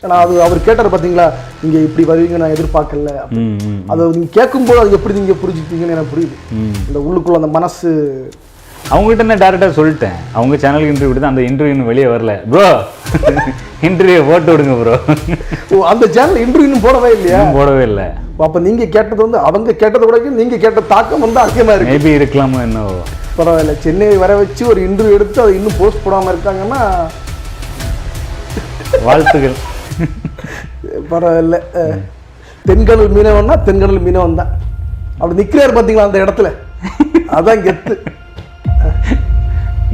ஏன்னா அது அவர் கேட்டார் பார்த்தீங்களா, நீங்கள் இப்படி வருவீங்க நான் எதிர்பார்க்கல. அதை நீங்கள் கேட்கும்போது அது எப்படி நீங்கள் புரிஞ்சுக்கிட்டீங்கன்னு எனக்கு புரியுது. இந்த உள்ளுக்குள்ள அந்த மனசு அவங்ககிட்ட நான் டேரெக்டாக சொல்லிட்டேன். அவங்க சேனலுக்கு இன்டர்வியூ தான், அந்த இன்டர்வியூ வெளியே வரல. ப்ரோ இன்டர்வியூ போட்டு விடுங்க ப்ரோ. அந்த சேனல் இன்டர்வியூ போடவே இல்லையா? போடவே இல்லை. அப்போ நீங்கள் கேட்டது வந்து அவங்க கேட்டதை கூட நீங்கள் கேட்ட தாக்கம் வந்து அதிகமாக இருக்கு. மேபி இருக்கலாமோ என்ன. பரவாயில்ல, சென்னையை வர வச்சு ஒரு இன்டர்வியூ எடுத்து அதை இன்னும் போஸ்ட் போடாமல் இருக்காங்கன்னா வாழ்த்துக்கள். பரவாயில்ல. தென்கடல் மீனவன்னா தென்கடல் மீனவன் தான் அப்படி நிற்கிறார் பார்த்தீங்களா அந்த இடத்துல. அதான் கெத்து.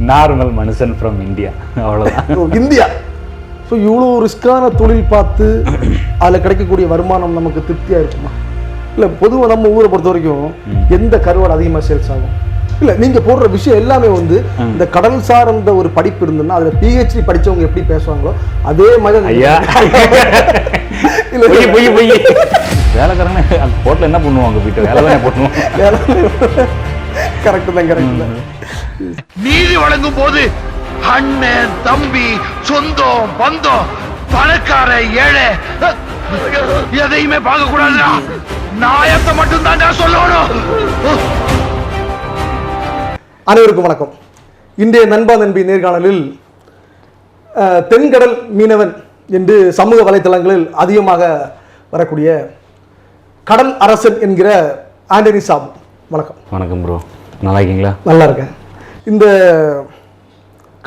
நார்மல் மனுஷன் ஃப்ரம் இந்தியா, அவ்வளோதான். இந்தியா. ஸோ இவ்வளோ ரிஸ்கான தொழில் பார்த்து அதில் கிடைக்கக்கூடிய வருமானம் நமக்கு திருப்தியாக இருக்குமா? இல்லை பொதுவாக நம்ம ஊரை பொறுத்த வரைக்கும் எந்த கருவாடு அதிகமாக சேல்ஸ் ஆகும்? இல்லை நீங்கள் போடுற விஷயம் எல்லாமே வந்து இந்த கடல் சார்ந்த ஒரு படிப்பு இருந்ததுன்னா அதில் PhD படித்தவங்க எப்படி பேசுவாங்களோ அதே மாதிரி. ஐயா இல்லை பொய் பொய் வேலைக்காரங்க போட்டில் என்ன பண்ணுவாங்க, வீட்டு வேலை தானே பண்ணுவோம். கரெக்டு தான், கரெக்டு தான். நீதி வழங்கும் போது அண்ணன் தம்பி சொந்தம் பந்தம் பணக்கார ஏழை எதையுமே பார்க்க கூடாதுடா, நாயத்தை மட்டும் தான் சொல்லணும். அனைவருக்கும் வணக்கம். இன்றைய நண்பா நண்பி நேர்காணலில் தென்கடல் மீனவன் என்று சமூக வலைத்தளங்களில் அதிகமாக வரக்கூடிய கடல் அரசன் என்கிற ஆண்டனி சாபு. வணக்கம். வணக்கம் ப்ரோ, நல்லா இருக்கீங்களா? நல்லா இருக்கேன். இந்த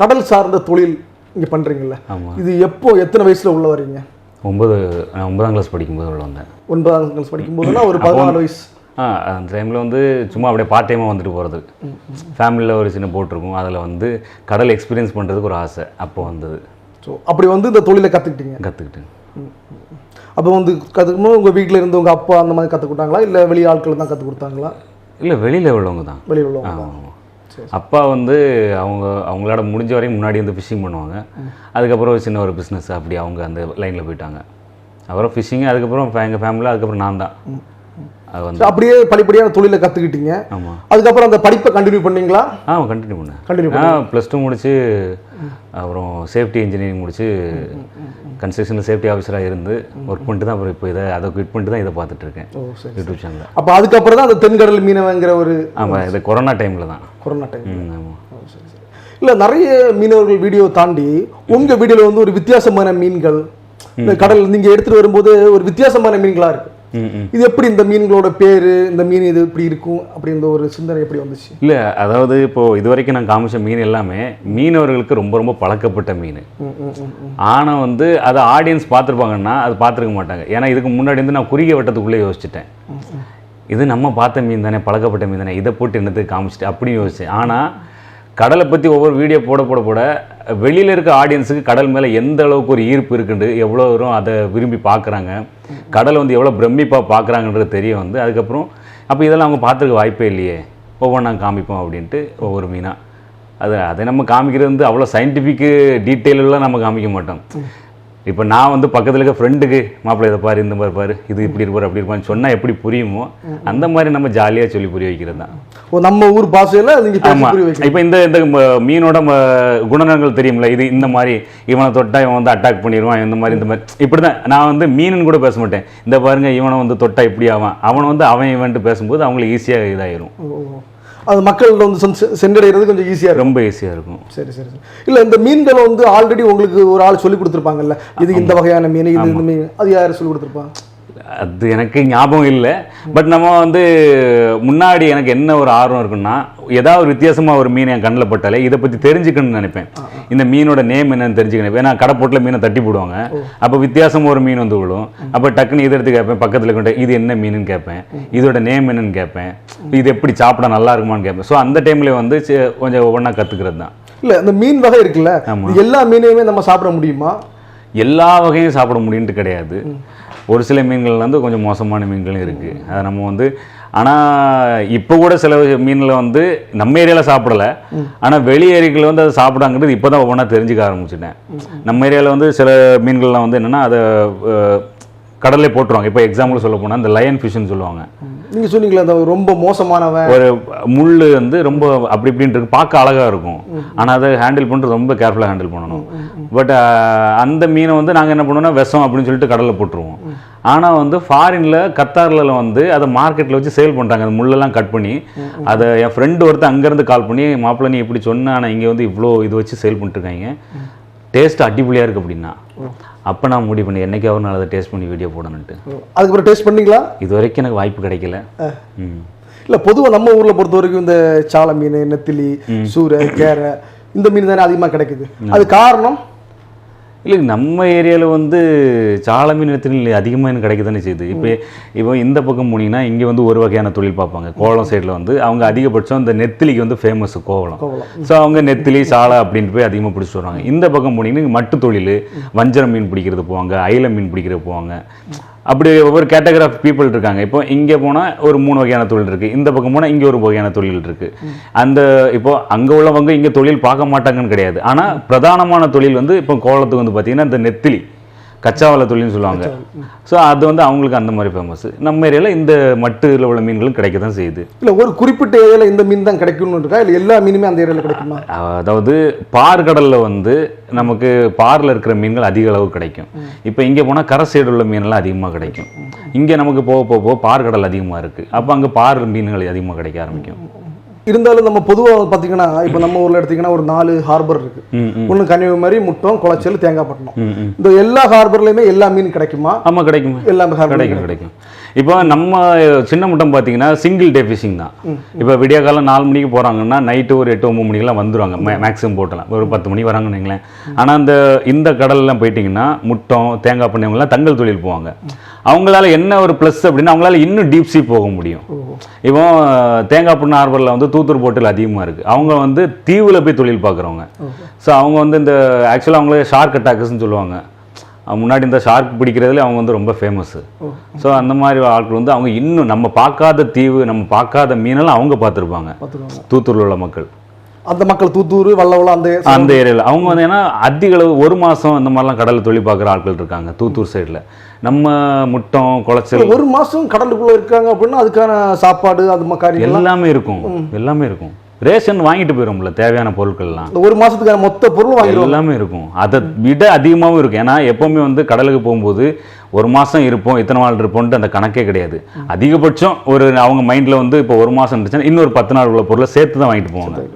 கடல் சார்ந்த தொழில் இங்கே பண்ணுறீங்கல்ல, இது எப்போ எத்தனை வயசில் உள்ள வரீங்க? 9ஆம் கிளாஸ் படிக்கும்போது உள்ள வந்தேன். 9ஆம் கிளாஸ் படிக்கும்போதுனா ஒரு 14 வயசு. அந்த டைமில் வந்து சும்மா அப்படியே பார்ட் டைமாக வந்துட்டு போகிறது. ஃபேமிலியில் ஒரு சின்ன போட் இருக்கும், அதில் வந்து கடல் எக்ஸ்பீரியன்ஸ் பண்ணுறதுக்கு ஒரு ஆசை அப்போ வந்தது. ஸோ அப்படி வந்து இந்த தொழிலை கற்றுக்கிட்டேன். அப்போ வந்து கற்றுக்கணும் உங்கள் வீட்டில் இருந்து உங்கள் அப்பா அந்த மாதிரி கற்றுக் கொடுத்தாங்களா, இல்லை வெளி ஆட்கள் தான் கற்றுக் கொடுத்தாங்களா? இல்லை, வெளியில் உள்ளவங்க தான். வெளியில் உள்ளவங்க. அப்பா வந்து அவங்களோட முடிஞ்ச வரையும் முன்னாடி வந்து ஃபிஷிங் பண்ணுவாங்க. அதுக்கப்புறம் ஒரு சின்ன ஒரு பிஸ்னஸ் அப்படி அவங்க அந்த லைனில் போயிட்டாங்க. அப்புறம் ஃபிஷிங், அதுக்கப்புறம் எங்கள் ஃபேமிலியில், அதுக்கப்புறம் நான் தான். அது வந்து அப்படியே படிப்படியான தொழிலை கற்றுக்கிட்டீங்க. ஆமாம். அதுக்கப்புறம் அந்த படிப்பை கண்டினியூ பண்ணீங்களா? கண்டினியூ பண்ணேன். +2 முடிச்சு அப்புறம் சேஃப்டி இன்ஜினியரிங் முடிச்சு கன்ஸ்ட்ரக்ஷனில் சேஃப்டி ஆஃபீஸராக இருந்து ஒர்க் பண்ணிட்டு தான் அப்புறம் இப்போ அதை குவிட் பண்ணிட்டு தான் இதை பார்த்துட்டு இருக்கேன் யூடியூப் சேனலில். அப்போ அதுக்கப்புறம் தான் அந்த தென்கடல் மீனவங்கிற ஒரு. ஆமாம், இது கொரோனா டைமில் தான். Corona time. ஆமாம். இல்லை, நிறைய மீனவர்கள் வீடியோ தாண்டி உங்கள் வீடியோவில் வந்து ஒரு வித்தியாசமான மீன்கள் இந்த கடல் நீங்கள் எடுத்துகிட்டு வரும்போது ஒரு வித்தியாசமான மீன்களாக இருக்குது. இது எப்படி இந்த மீன்களோட பேர், இந்த மீன் இது இப்படி இருக்கும் அப்படின்ற ஒரு சிந்தனை எப்படி வந்துச்சு? இல்லை, அதாவது இப்போது இது வரைக்கும் நான் காமிச்ச மீன் எல்லாமே மீனவர்களுக்கு ரொம்ப ரொம்ப பழக்கப்பட்ட மீன். ஆனால் வந்து அதை ஆடியன்ஸ் பார்த்துருப்பாங்கன்னா அது பார்த்துருக்க மாட்டாங்க. ஏன்னா இதுக்கு முன்னாடி வந்து நான் குறுகிய வட்டத்துக்குள்ளே யோசிச்சுட்டேன். இது நம்ம பார்த்த மீன் தானே, பழக்கப்பட்ட மீன் தானே, இதை போட்டு என்னத்துக்கு காமிச்சிட்டு அப்படின்னு யோசித்தேன். ஆனால் கடலை பற்றி ஒவ்வொரு வீடியோ போட வெளியில் இருக்க ஆடியன்ஸுக்கு கடல் மேலே எந்த அளவுக்கு ஒரு ஈர்ப்பு இருக்குண்டு, எவ்வளோ தூரம் அதை விரும்பி பார்க்குறாங்க, கடலை வந்து எவ்வளோ பிரமிப்பாக பார்க்குறாங்கன்றது தெரிய வந்து அதுக்கப்புறம் அப்போ இதெல்லாம் அவங்க பார்த்துருக்க வாய்ப்பே இல்லையே, ஒவ்வொன்றா காமிப்போம் அப்படின்ட்டு ஒவ்வொரு மீனாக அதை நம்ம காமிக்கிறது வந்து அவ்வளோ சயின்டிஃபிக்கு டீட்டெயிலெலாம் நம்ம காமிக்க மாட்டோம். இப்போ நான் வந்து பக்கத்தில் இருக்க ஃப்ரெண்டுக்கு மாப்பிள்ளை இதை பாரு, இந்த மாதிரி பாரு, இது இப்படி இருப்பார் அப்படி இருப்பான்னு சொன்னால் எப்படி புரியுமோ அந்த மாதிரி நம்ம ஜாலியாக சொல்லி புரிய வைக்கிறது தான். நம்ம ஊர் பாஷையில். ஆமாம். இப்போ இந்த மீனோட குணநலங்கள் தெரியும்ல, இது இந்த மாதிரி இவனை தொட்டா இவன் வந்து அட்டாக் பண்ணிடுவான், இந்த மாதிரி இப்படி தான். நான் வந்து மீனுன்னு கூட பேச மாட்டேன். இந்த பாருங்க இவனை வந்து தொட்டா இப்படி ஆவான், அவனை வந்து அவன் இவன்ட்டு பேசும்போது அவங்களுக்கு ஈஸியாக இதாயிரும். அது மக்கள்கிட்ட வந்து சென்றடைகிறது கொஞ்சம் ஈஸியாக, ரொம்ப ஈஸியாக இருக்கும். சரி. இல்லை, இந்த மீன்களை வந்து ஆல்ரெடி உங்களுக்கு ஒரு ஆள் சொல்லி கொடுத்துருப்பாங்கல்ல, இது இந்த வகையான மீன், இது இந்த மீன், அது யார் சொல்லி கொடுத்துருப்பாங்க? அது எனக்கு ஞாபகம் இல்லை. பட் நம்ம வந்து முன்னாடி எனக்கு என்ன ஒரு ஆர்வம் இருக்குன்னா, ஏதாவது ஒரு வித்தியாசமாக ஒரு மீன் என் கண்ணில் பட்டாலே இதை பற்றி தெரிஞ்சுக்கணும்னு நினைப்பேன். இந்த மீனோட நேம் என்னன்னு தெரிஞ்சுக்கணும். ஏன்னா கடைப்போட்டில் மீனை தட்டி போடுவாங்க, அப்போ வித்தியாசமாக ஒரு மீன் வந்து விழும். அப்போ டக்குன்னு இதை எடுத்து கேட்பேன், பக்கத்தில் கொண்டு இது என்ன மீனுன்னு கேட்பேன், இதோட நேம் என்னன்னு கேட்பேன், இது எப்படி சாப்பிட நல்லா இருக்குமான்னு கேட்பேன். ஸோ அந்த டைமில் வந்து கொஞ்சம் ஒவ்வொன்றா கற்றுக்கிறது தான். இல்லை, இந்த மீன் வகை இருக்குல்ல, எல்லா மீனையுமே நம்ம சாப்பிட முடியுமா? எல்லா வகையும் சாப்பிட முடியுன்ட்டு கிடையாது. ஒரு சில மீன்கள் வந்து கொஞ்சம் மோசமான மீன்களும் இருக்குது. அதை நம்ம வந்து ஆனால் இப்போ கூட சில மீனில் வந்து நம்ம ஏரியாவில் சாப்பிடலை, ஆனால் வெளி ஏரியாக்கள் வந்து அதை சாப்பிடாங்கிறது இப்போ தான் ஒவ்வொன்றா தெரிஞ்சுக்க ஆரம்பிச்சிட்டேன். நம்ம ஏரியாவில் வந்து சில மீன்கள்லாம் வந்து என்னென்னா அதை கடல்லே போட்டுருவாங்க. இப்போ எக்ஸாம்பிள் சொல்ல போனால் இந்த லயன் ஃபிஷ்னு சொல்லுவாங்க. நீங்க சொன்னீங்களா அந்த ரொம்ப மோசமானவன் ஒரு முள் வந்து ரொம்ப அப்படி இப்படின்னு இருக்கு, பார்க்க அழகா இருக்கும், ஆனால் அதை ஹேண்டில் பண்ணுறது ரொம்ப கேர்ஃபுல்லாக ஹேண்டில் பண்ணணும். பட் அந்த மீனை வந்து நாங்கள் என்ன பண்ணுவோம்னா விஷம் அப்படின்னு சொல்லிட்டு கடலில் போட்டுருவோம். ஆனால் வந்து ஃபாரின்ல கத்தாரில் வந்து அதை மார்க்கெட்டில் வச்சு சேல் பண்ணுறாங்க. அந்த முள்ளெல்லாம் கட் பண்ணி அதை என் ஃப்ரெண்டு ஒருத்தர் அங்கேருந்து கால் பண்ணி, மாப்பிள்ளை நீ இப்படி சொன்ன, ஆனால் இங்கே வந்து இவ்வளோ இது வச்சு சேல் பண்ணிட்டுருக்காங்க, டேஸ்ட் அடிப்பொலியாக இருக்குது அப்படின்னா. அப்போ நான் முடிவு பண்ணி என்னைக்கு அவர் நான் அதை டேஸ்ட் பண்ணி வீடியோ போடணுன்ட்டு. அதுக்கப்புறம் டேஸ்ட் பண்ணீங்களா? இது வரைக்கும் எனக்கு வாய்ப்பு கிடைக்கல. இல்லை, பொதுவாக நம்ம ஊரில் பொறுத்த வரைக்கும் இந்த சாலை மீன், நெத்திலி, சூரை, கேரை இந்த மீன் தானே அதிகமாக கிடைக்குது. அது காரணம் இல்லை, நம்ம ஏரியாவில் வந்து சாலை மீன் நெத்திலி அதிகமாக எனக்கு கிடைக்க தானே செய்யுது. இப்போ இந்த பக்கம் போனீங்கன்னா இங்கே வந்து ஒரு வகையான தொழில் பார்ப்பாங்க. கோவளம் சைடில் வந்து அவங்க அதிகபட்சம் இந்த நெத்திலிக்கு வந்து ஃபேமஸ் கோவளம். ஸோ அவங்க நெத்திலி சாலை அப்படின்ட்டு போய் அதிகமாக பிடிச்சிட்டு வருவாங்க. இந்த பக்கம் போனீங்கன்னா மட்டு தொழில், வஞ்சர மீன் பிடிக்கிறது போவாங்க, அயில மீன் பிடிக்கிறது போவாங்க. அப்படி ஒவ்வொரு கேட்டகரி ஆஃப் பீப்புள் இருக்காங்க. இப்போ இங்கே போனால் ஒரு 3 வகையான தொழில் இருக்குது, இந்த பக்கம் போனால் இங்கே ஒரு வகையான தொழில் இருக்குது. அந்த இப்போ அங்கே உள்ளவங்க இங்கே தொழில் பார்க்க மாட்டாங்கன்னு கிடையாது. ஆனால் பிரதானமான தொழில் வந்து இப்போ கோவளத்துக்கு வந்து பார்த்தீங்கன்னா இந்த நெத்திலி கச்சாவலை தொழில்னு சொல்லுவாங்க. ஸோ அது வந்து அவங்களுக்கு அந்த மாதிரி ஃபேமஸ். நம்ம ஏரியாவில் இந்த மட்டில் உள்ள மீன்களும் கிடைக்க தான் செய்யுது. இல்லை, ஒரு குறிப்பிட்ட ஏரியாவில் இந்த மீன் தான் கிடைக்கும்னு இருக்கா, இல்லை எல்லா மீனுமே அந்த ஏரியாவில் கிடைக்குமா? அதாவது பாற்கடலில் வந்து நமக்கு பாரில் இருக்கிற மீன்கள் அதிக அளவு கிடைக்கும். இப்போ இங்கே போனால் கரை சைடு உள்ள மீன்லாம் அதிகமாக கிடைக்கும். இங்கே நமக்கு போக போக பாற்கடல் அதிகமாக இருக்குது. அப்போ அங்கே பார் மீன்கள் அதிகமாக கிடைக்க ஆரம்பிக்கும். இருந்தாலும் நம்ம பொதுவாக பார்த்தீங்கன்னா இப்போ நம்ம ஊரில் எடுத்தீங்கன்னா ஒரு 4 ஹார்பர் இருக்கு. ஒன்று கன்னியாகுமரி, முட்டம், குளச்சல், தேங்காய்பட்டினம். இந்த எல்லா ஹார்பர்லையுமே எல்லா மீன் கிடைக்குமா? ஆமாம், கிடைக்கும். எல்லாமே கிடைக்கும். இப்போ நம்ம சின்ன முட்டம் பார்த்தீங்கன்னா சிங்கிள் டே ஃபிஷிங் தான். இப்போ விடிய காலம் 4 மணிக்கு போகிறாங்கன்னா நைட்டு ஒரு 8-9 மணிக்கெல்லாம் வந்துடுவாங்க. மேக்ஸிமம் போட்டலாம் ஒரு 10 மணி வராங்கன்னு வைங்களேன். ஆனால் இந்த கடல்லாம் போயிட்டிங்கன்னா முட்டம், தேங்காய் பண்ணவங்கலாம் தங்கல் தொழில் போவாங்க. அவங்களால என்ன ஒரு ப்ளஸ் அப்படின்னா அவங்களால இன்னும் டீப் சீ போக முடியும். இப்போ தேங்காய் பண்ண ஹார்பரில் வந்து தூத்துர் போட்டில் அதிகமாக இருக்குது. அவங்க வந்து தீவில் போய் தொழில் பார்க்குறவங்க. ஸோ அவங்க வந்து இந்த ஆக்சுவலாக அவங்களே ஷார்க் அட்டாக்ஸ்ன்னு சொல்லுவாங்க. முன்னாடி இந்த ஷார்க் பிடிக்கிறதுல அவங்க வந்து ரொம்ப ஃபேமஸ்ஸு. ஸோ அந்த மாதிரி ஆட்கள் வந்து அவங்க இன்னும் நம்ம பார்க்காத தீவு, நம்ம பார்க்காத மீனெல்லாம் அவங்க பார்த்துருப்பாங்க. தூத்தூரில் உள்ள மக்கள், அந்த மக்கள் தூத்தூர், வல்லவளம் அந்த ஏரியாவில் அவங்க வந்து ஏன்னா அதிக அளவு 1 மாதம் அந்த மாதிரிலாம் கடலில் தொழில் பார்க்குற ஆட்கள் இருக்காங்க தூத்தூர் சைடில். நம்ம முட்டம், குளச்சல் 1 மாதம் கடலுக்குள்ளே இருக்காங்க அப்படின்னா அதுக்கான சாப்பாடு அது மாதிரி எல்லாமே இருக்கும். ரேஷன் வாங்கிட்டு போயிடும்ல தேவையான பொருட்கள்லாம். 1 மாதத்துக்கான மொத்த பொருள் வாங்கிடுவோம். எல்லாமே இருக்கும். அதை விட அதிகமாகவும் இருக்கும். ஏன்னா எப்போவுமே வந்து கடலுக்கு போகும்போது 1 மாதம் இருப்போம், இத்தனை நாள் இருப்போம்ட்டு அந்த கணக்கே கிடையாது. அதிகபட்சம் ஒரு அவங்க மைண்டில் வந்து இப்போ 1 மாதம் இருந்துச்சுன்னா இன்னொரு 10 நாள் உள்ள பொருளை சேர்த்து தான் வாங்கிட்டு போவாங்க.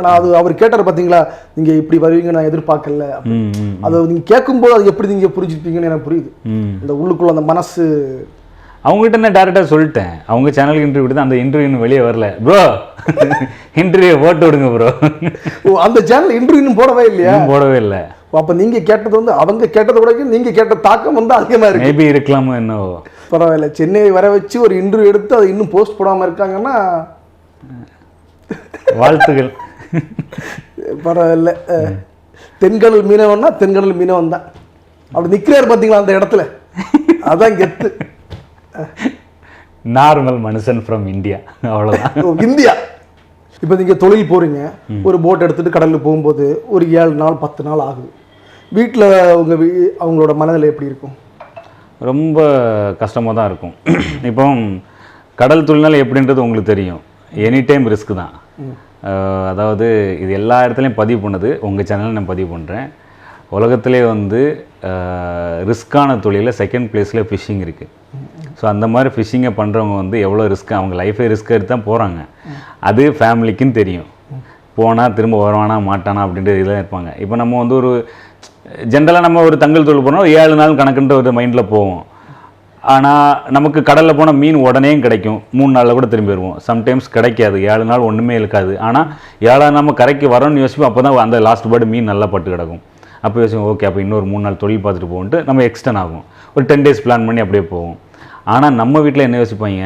ஆனால் அது அவர் கேட்டார் பார்த்தீங்களா, நீங்கள் இப்படி வருவீங்க நான் எதிர்பார்க்கல. அதை நீங்கள் கேட்கும்போது அது எப்படி நீங்கள் புரிஞ்சுப்பீங்கன்னு எனக்கு புரியுது. இந்த உள்ளுக்குள்ள அந்த மனசு அவங்ககிட்ட நான் டேரெக்டாக சொல்லிட்டேன். அவங்க சேனலுக்கு இன்டர்வியூ கொடுத்து அந்த இன்டர்வியூ இன்னும் வெளியே வரல. ப்ரோ இன்டர்வியூ போட்டு விடுங்க ப்ரோ. அந்த சேனல் இன்டர்வியூ போடவே இல்லையா? போடவே இல்லை. அப்போ நீங்கள் கேட்டது வந்து அவங்க கேட்டதை விட நீங்கள் கேட்ட தாக்கம் வந்து அதிகமாக இருக்கு. மேபி இருக்கலாமோ என்னவோ. பரவாயில்ல, சென்னையை வர வச்சு ஒரு இன்டர்வியூ எடுத்து அதை இன்னும் போஸ்ட் போடாமல் இருக்காங்கன்னா வாழ்த்துகள். பரவாயில்ல. தென்கடல் மீனவன்னா தென்கடல் மீனவன் தான். அப்படி நிற்கிறார் பார்த்தீங்களா அந்த இடத்துல, அதான் கெத்து. நார்மல் மனுஷன் ஃப்ரம் இந்தியா, அவ்வளோதான். இந்தியா. இப்போ நீங்கள் தொழில் போகிறீங்க, ஒரு போட் எடுத்துகிட்டு கடலில் போகும்போது ஒரு 7 நாள் 10 நாள் ஆகுது. வீட்டில் அவங்களோட மனநிலை எப்படி இருக்கும்? ரொம்ப கஷ்டமாக தான் இருக்கும். இப்போ கடல் தொழில்னால எப்படின்றது உங்களுக்கு தெரியும். எனி டைம் ரிஸ்க் தான். அதாவது இது எல்லா இடத்துலையும் பதிவு பண்ணது உங்கள் சேனலில் நான் பதிவு பண்ணுறேன். உலகத்திலே வந்து ரிஸ்க்கான தொழிலில் 2nd பிளேஸில் ஃபிஷ்ஷிங் இருக்குது. ஸோ அந்த மாதிரி ஃபிஷ்ஷிங்கை பண்ணுறவங்க வந்து எவ்வளோ ரிஸ்க்கு, அவங்க லைஃபே ரிஸ்க் எடுத்து தான் போகிறாங்க. அது ஃபேமிலிக்குன்னு தெரியும். போனால் திரும்ப வருவானா மாட்டானா அப்படின்ற இதெல்லாம் இருப்பாங்க. இப்போ நம்ம வந்து ஒரு ஜென்ரலாக நம்ம ஒரு தங்கல் தொழில் போனால் 7 நாள் கணக்குன்ற ஒரு மைண்டில் போவோம். ஆனால் நமக்கு கடலில் போனால் மீன் உடனேயும் கிடைக்கும், 3 நாளில் கூட திரும்பி வருவோம். சம்டைம்ஸ் கிடைக்காது, 7 நாள் ஒன்றுமே இருக்காது. ஆனால் 7ஆம் நம்ம கரைக்கு வரோன்னு யோசிப்போம். அப்போ தான் அந்த லாஸ்ட் பேர்டு மீன் நல்லா பட்டு கிடக்கும். அப்போ யோசிப்போம், ஓகே அப்போ இன்னொரு 3 நாள் தொழில் பார்த்துட்டு போகன்ட்டு நம்ம எக்ஸ்டன் ஆகும். ஒரு 10 days பிளான் பண்ணி அப்படியே போவோம். ஆனால் நம்ம வீட்டில் என்ன யோசிப்பாங்க,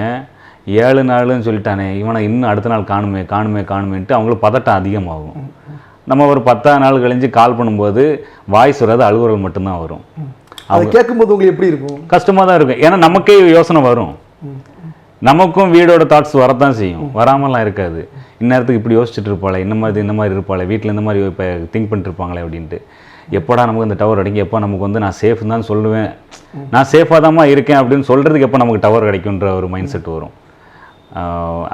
7 நாள்னு சொல்லிட்டானே இவனை இன்னும் அடுத்த நாள் காணுமேன்ட்டு அவங்களுக்கு பதட்டம் அதிகமாகும். நம்ம ஒரு 10ஆம் நாள் கழிஞ்சு கால் பண்ணும்போது வாய்ஸ் வராது, அழுகுறல் மட்டும்தான் வரும். அதை கேட்கும்போது உங்களுக்கு எப்படி இருக்கும்? கஷ்டமாக தான் இருக்கும். ஏன்னா நமக்கே யோசனை வரும். நமக்கும் வீடோட தாட்ஸ் வரத்தான் செய்யும், வராமலாம் இருக்காது. இந்நேரத்துக்கு இப்படி யோசிச்சுட்டு இருப்பாளே, இந்த மாதிரி இருப்பாளே, வீட்டில் இந்த மாதிரி இப்போ திங்க் பண்ணிட்டு இருப்பாங்களே அப்படின்ட்டு. எப்போடா நமக்கு இந்த டவர் கிடைக்கும், எப்போ நமக்கு வந்து நான் சேஃப் தான் சொல்லுவேன், நான் சேஃபாக தான்மா இருக்கேன் அப்படின்னு சொல்கிறதுக்கு எப்போ நமக்கு டவர் கிடைக்குன்ற ஒரு மைண்ட் செட் வரும்.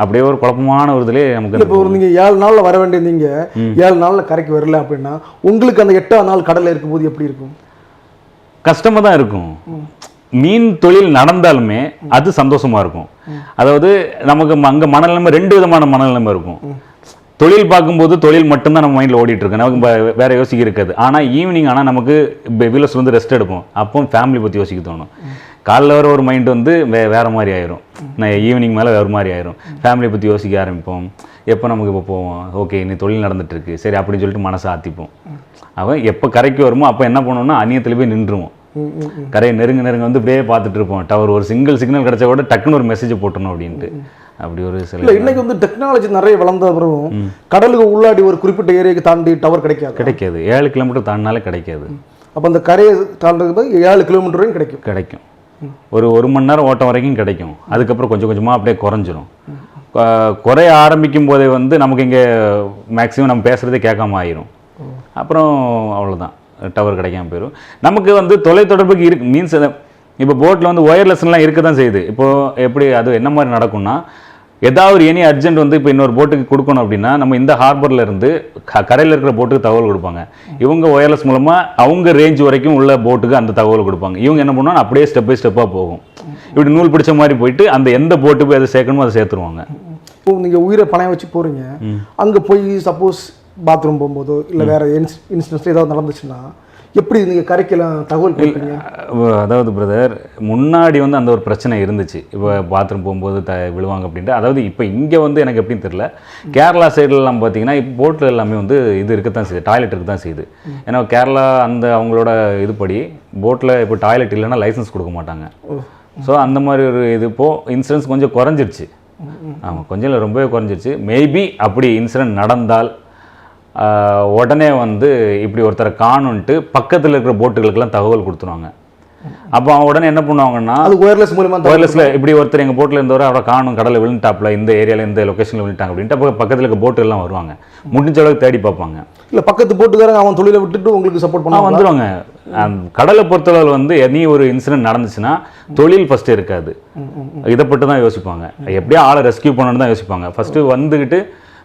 அப்படியே ஒரு குழப்பமான ஒரு இதுலேயே நமக்கு இப்போ ஒரு நீங்கள் 7 நாளில் வர வேண்டியிருந்தீங்க, 7 நாளில் கரைக்கு வரல அப்படின்னா உங்களுக்கு அந்த 8ஆம் நாள் கடலில் இருக்கும்போது எப்படி இருக்கும்? கஷ்டமாக தான் இருக்கும். மீன் தொழில் நடந்தாலுமே அது சந்தோஷமா இருக்கும். அதாவது நமக்கு அங்கே மனநிலைமை 2 விதமான மனநிலைமை இருக்கும். தொழில் பார்க்கும்போது தொழில் மட்டும்தான் நம்ம மைண்டில் ஓடிட்டு இருக்கு, நமக்கு வேற யோசிக்க இருக்காது. ஆனால் ஈவினிங் ஆனால் நமக்கு வீலர்ஸ் வந்து ரெஸ்ட் எடுப்போம், அப்போ ஃபேமிலி பற்றி யோசிக்க தோணும். காலைல வர ஒரு மைண்ட் வந்து வேற மாதிரி ஆயிரும், நான் ஈவினிங் மேலே வேறு மாதிரி ஆயிரும், ஃபேமிலியை பற்றி யோசிக்க ஆரம்பிப்போம். எப்போ நமக்கு இப்போ போவோம், ஓகே நீ தொழில் நடந்துட்டு இருக்கு சரி அப்படின்னு சொல்லிட்டு மனசை ஆற்றிப்போம். அவன் எப்போ கரைக்கு வருமோ அப்போ என்ன பண்ணுவோம்னா அந்நியத்தில் போய் நின்றுவோம். கரையை நெருங்க வந்து இப்படியே பார்த்துட்டு இருப்போம். டவர் ஒரு சிக்னல் கிடைச்சா கூட டக்குன்னு ஒரு மெசேஜ் போட்டணும் அப்படின்ட்டு. அப்படி ஒரு சில இன்னைக்கு வந்து டெக்னாலஜி நிறைய வளர்ந்த பிறகும் கடலுக்கு உள்ளாடி ஒரு குறிப்பிட்ட ஏரியாவுக்கு தாண்டி டவர் கிடைக்காது. 7 கிலோமீட்டர் தாண்டினாலே கிடைக்காது. அப்போ அந்த கரையை தாண்டது 7 கிலோமீட்டர் வரைக்கும் கிடைக்கும். ஒரு மணி நேரம் ஓட்டம் வரைக்கும் கிடைக்கும். அதுக்கப்புறம் கொஞ்சம் கொஞ்சமாக அப்படியே குறைஞ்சிரும். குறைய ஆரம்பிக்கும் போதே வந்து நமக்கு இங்கே மேக்ஸிமம் நம்ம பேசுகிறதே கேட்காம ஆயிரும். அப்புறம் அவ்வளோதான், டவர் கிடைக்காம போயிடும். நமக்கு வந்து தொலைத்தொடர்புக்கு இருக்கு மீன்ஸ் இப்போ போட்டில் வந்து ஒயர்லெஸ்லாம் இருக்க தான் செய்யுது. இப்போது எப்படி அது என்ன மாதிரி நடக்கும்னா, ஏதாவது ஒரு எனி அர்ஜென்ட் வந்து இப்போ இன்னொரு போட்டுக்கு கொடுக்கணும் அப்படின்னா நம்ம இந்த ஹார்பரில் இருந்து கரையில் இருக்கிற போட்டுக்கு தகவல் கொடுப்பாங்க. இவங்க ஒயர்லெஸ் மூலமாக அவங்க ரேஞ்ச் வரைக்கும் உள்ள போட்டுக்கு அந்த தகவல் கொடுப்பாங்க. இவங்க என்ன பண்ணுவாங்க, அப்படியே ஸ்டெப் பை ஸ்டெப்பாக போகும். இப்படி நூல் பிடிச்ச மாதிரி போயிட்டு அந்த எந்த போட்டு போய் அதை சேர்க்கணுமோ அதை சேர்த்துருவாங்க. இப்போ நீங்கள் உயிரை பணையம் வச்சு போகிறீங்க, அங்கே போய் சப்போஸ் பாத்ரூம் போகும்போதோ இல்லை வேறு இன்சிடென்ட்ஸ் ஏதாவது நடந்துச்சுன்னா எப்படி நீங்கள் கரைக்கலாம் தகவல் கொடுப்பீங்க? அதாவது பிரதர், முன்னாடி வந்து அந்த ஒரு பிரச்சனை இருந்துச்சு. இப்போ பாத்ரூம் போகும்போது விழுவாங்க அப்படின்ட்டு. அதாவது இப்போ இங்கே வந்து எனக்கு எப்படின்னு தெரியல, கேரளா சைட்லலாம் பார்த்தீங்கன்னா இப்போ போட்டில் எல்லாமே வந்து இது இருக்கத்தான் செய்யுது, டாய்லெட் இருக்க தான் செய்யுது. ஏன்னா கேரளா அந்த அவங்களோட இதுபடி போட்டில் இப்போ டாய்லெட் இல்லைன்னா லைசன்ஸ் கொடுக்க மாட்டாங்க. ஸோ அந்த மாதிரி ஒரு இது இப்போது இன்சூரன்ஸ் கொஞ்சம் குறைஞ்சிருச்சு. ஆமாம், கொஞ்சம் இல்லை ரொம்பவே குறைஞ்சிருச்சு. மேபி அப்படி இன்சிடென்ட் நடந்தால் உடனே வந்து இப்படி ஒருத்தரை காணுன்ட்டு பக்கத்தில் இருக்கிற போட்டுகளுக்கெல்லாம் தகவல் கொடுத்துருவாங்க. அப்போ அவன் உடனே என்ன பண்ணுவாங்கன்னா, அது ஒயர்லெஸ் மூலமாக ஒயர்லெஸில் இப்படி ஒருத்தர் எங்கள் போட்டில் இருந்தவரை அவரை காணும், கடலில் விழுந்துட்டாப்புல, இந்த ஏரியாவில் இந்த லொக்கேஷனில் விழுந்துட்டாங்க அப்படின்ட்டு அப்போ பக்கத்தில் இருக்க போட்டு எல்லாம் வருவாங்க, முடிஞ்ச அளவுக்கு தேடி பார்ப்பாங்க. இல்லை பக்கத்து போட்டுக்காரங்க அவன் தொழிலை விட்டுட்டு உங்களுக்கு சப்போர்ட் பண்ண வந்துடுவாங்க. கடலை பொறுத்தளவில் வந்து எனி ஒரு இன்சிடென்ட் நடந்துச்சுன்னா தொழில் ஃபஸ்ட்டு இருக்காது, இதை பட்டு தான் யோசிப்பாங்க. எப்படியோ ஆளை ரெஸ்கியூ பண்ணணும்னு தான் யோசிப்பாங்க. ஃபஸ்ட்டு வந்துக்கிட்டு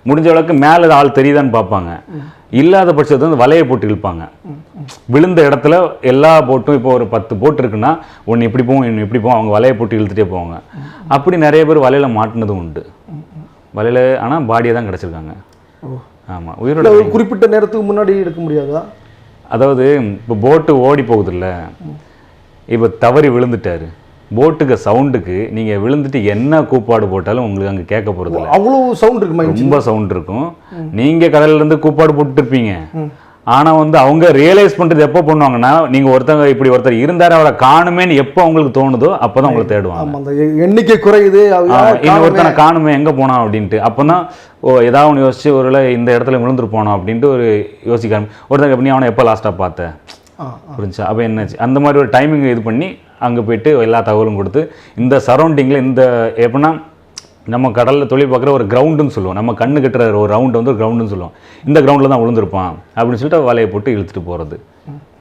முடிஞ்ச அளவுக்கு மேலே ஆள் தெரியுதான்னு பார்ப்பாங்க. இல்லாத பட்சத்தை வந்து வலையை போட்டு இழுப்பாங்க. விழுந்த இடத்துல எல்லா போட்டும் இப்போ ஒரு 10 போட்டு இருக்குன்னா ஒன்று இப்படி போகும் இன்னும் இப்படி போகும், அவங்க வலையை போட்டு இழுத்துட்டே போவாங்க. அப்படி நிறைய பேர் வலையில் மாட்டினதும் உண்டு. வலையில் ஆனால் பாடியை தான் கிடச்சிருக்காங்க. ஆமாம், உயிரோட ஒரு குறிப்பிட்ட நேரத்துக்கு முன்னாடி எடுக்க முடியாதா? அதாவது இப்போ போட்டு ஓடி போகுதுல்ல, இப்போ தவறி விழுந்துட்டாரு, போட்டுக்கு சவுண்டுக்கு நீங்கள் விழுந்துட்டு என்ன கூப்பாடு போட்டாலும் உங்களுக்கு அங்கே கேட்க போகிறது இல்லை. அவ்வளோ சவுண்ட் இருக்குமா? ரொம்ப சவுண்ட் இருக்கும். நீங்கள் கடல்லேருந்து கூப்பாடு போட்டுருப்பீங்க, ஆனால் வந்து அவங்க ரியலைஸ் பண்ணுறது எப்போ பண்ணுவாங்கன்னா, நீங்கள் ஒருத்தங்க இப்படி ஒருத்தர் இருந்தார் அவரை காணுமேன்னு எப்போ அவங்களுக்கு தோணுதோ அப்போ தான் உங்களை தேடுவாங்க. அந்த எண்ணிக்கை குறையுது, இன்னொருத்தனை காணுமே எங்கே போனான் அப்படின்ட்டு. அப்போ தான் ஏதாவது ஒன்று யோசிச்சு ஒருவேளை இந்த இடத்துல விழுந்துருப்போனோம் அப்படின்ட்டு ஒரு யோசிக்க ஒருத்தங்க எப்படி அவனை எப்போ லாஸ்ட்டாக பார்த்தேன் புரிஞ்சா, அப்போ என்னாச்சு அந்த மாதிரி ஒரு டைமிங் இது பண்ணி அங்கே போய்ட்டு எல்லா தகவலும் கொடுத்து இந்த சரௌண்டிங்கில் இந்த எப்படின்னா நம்ம கடலில் தொழில் பார்க்குற ஒரு கிரவுண்டுன்னு சொல்லுவோம், நம்ம கண்ணு கட்டுற ஒரு ரவுண்டு வந்து ஒரு கிரவுண்டுன்னு சொல்லுவோம், இந்த கிரவுண்டில் தான் விழுந்திருப்பான் அப்படின்னு சொல்லிட்டு வலையை போட்டு இழுத்துட்டு போகிறது.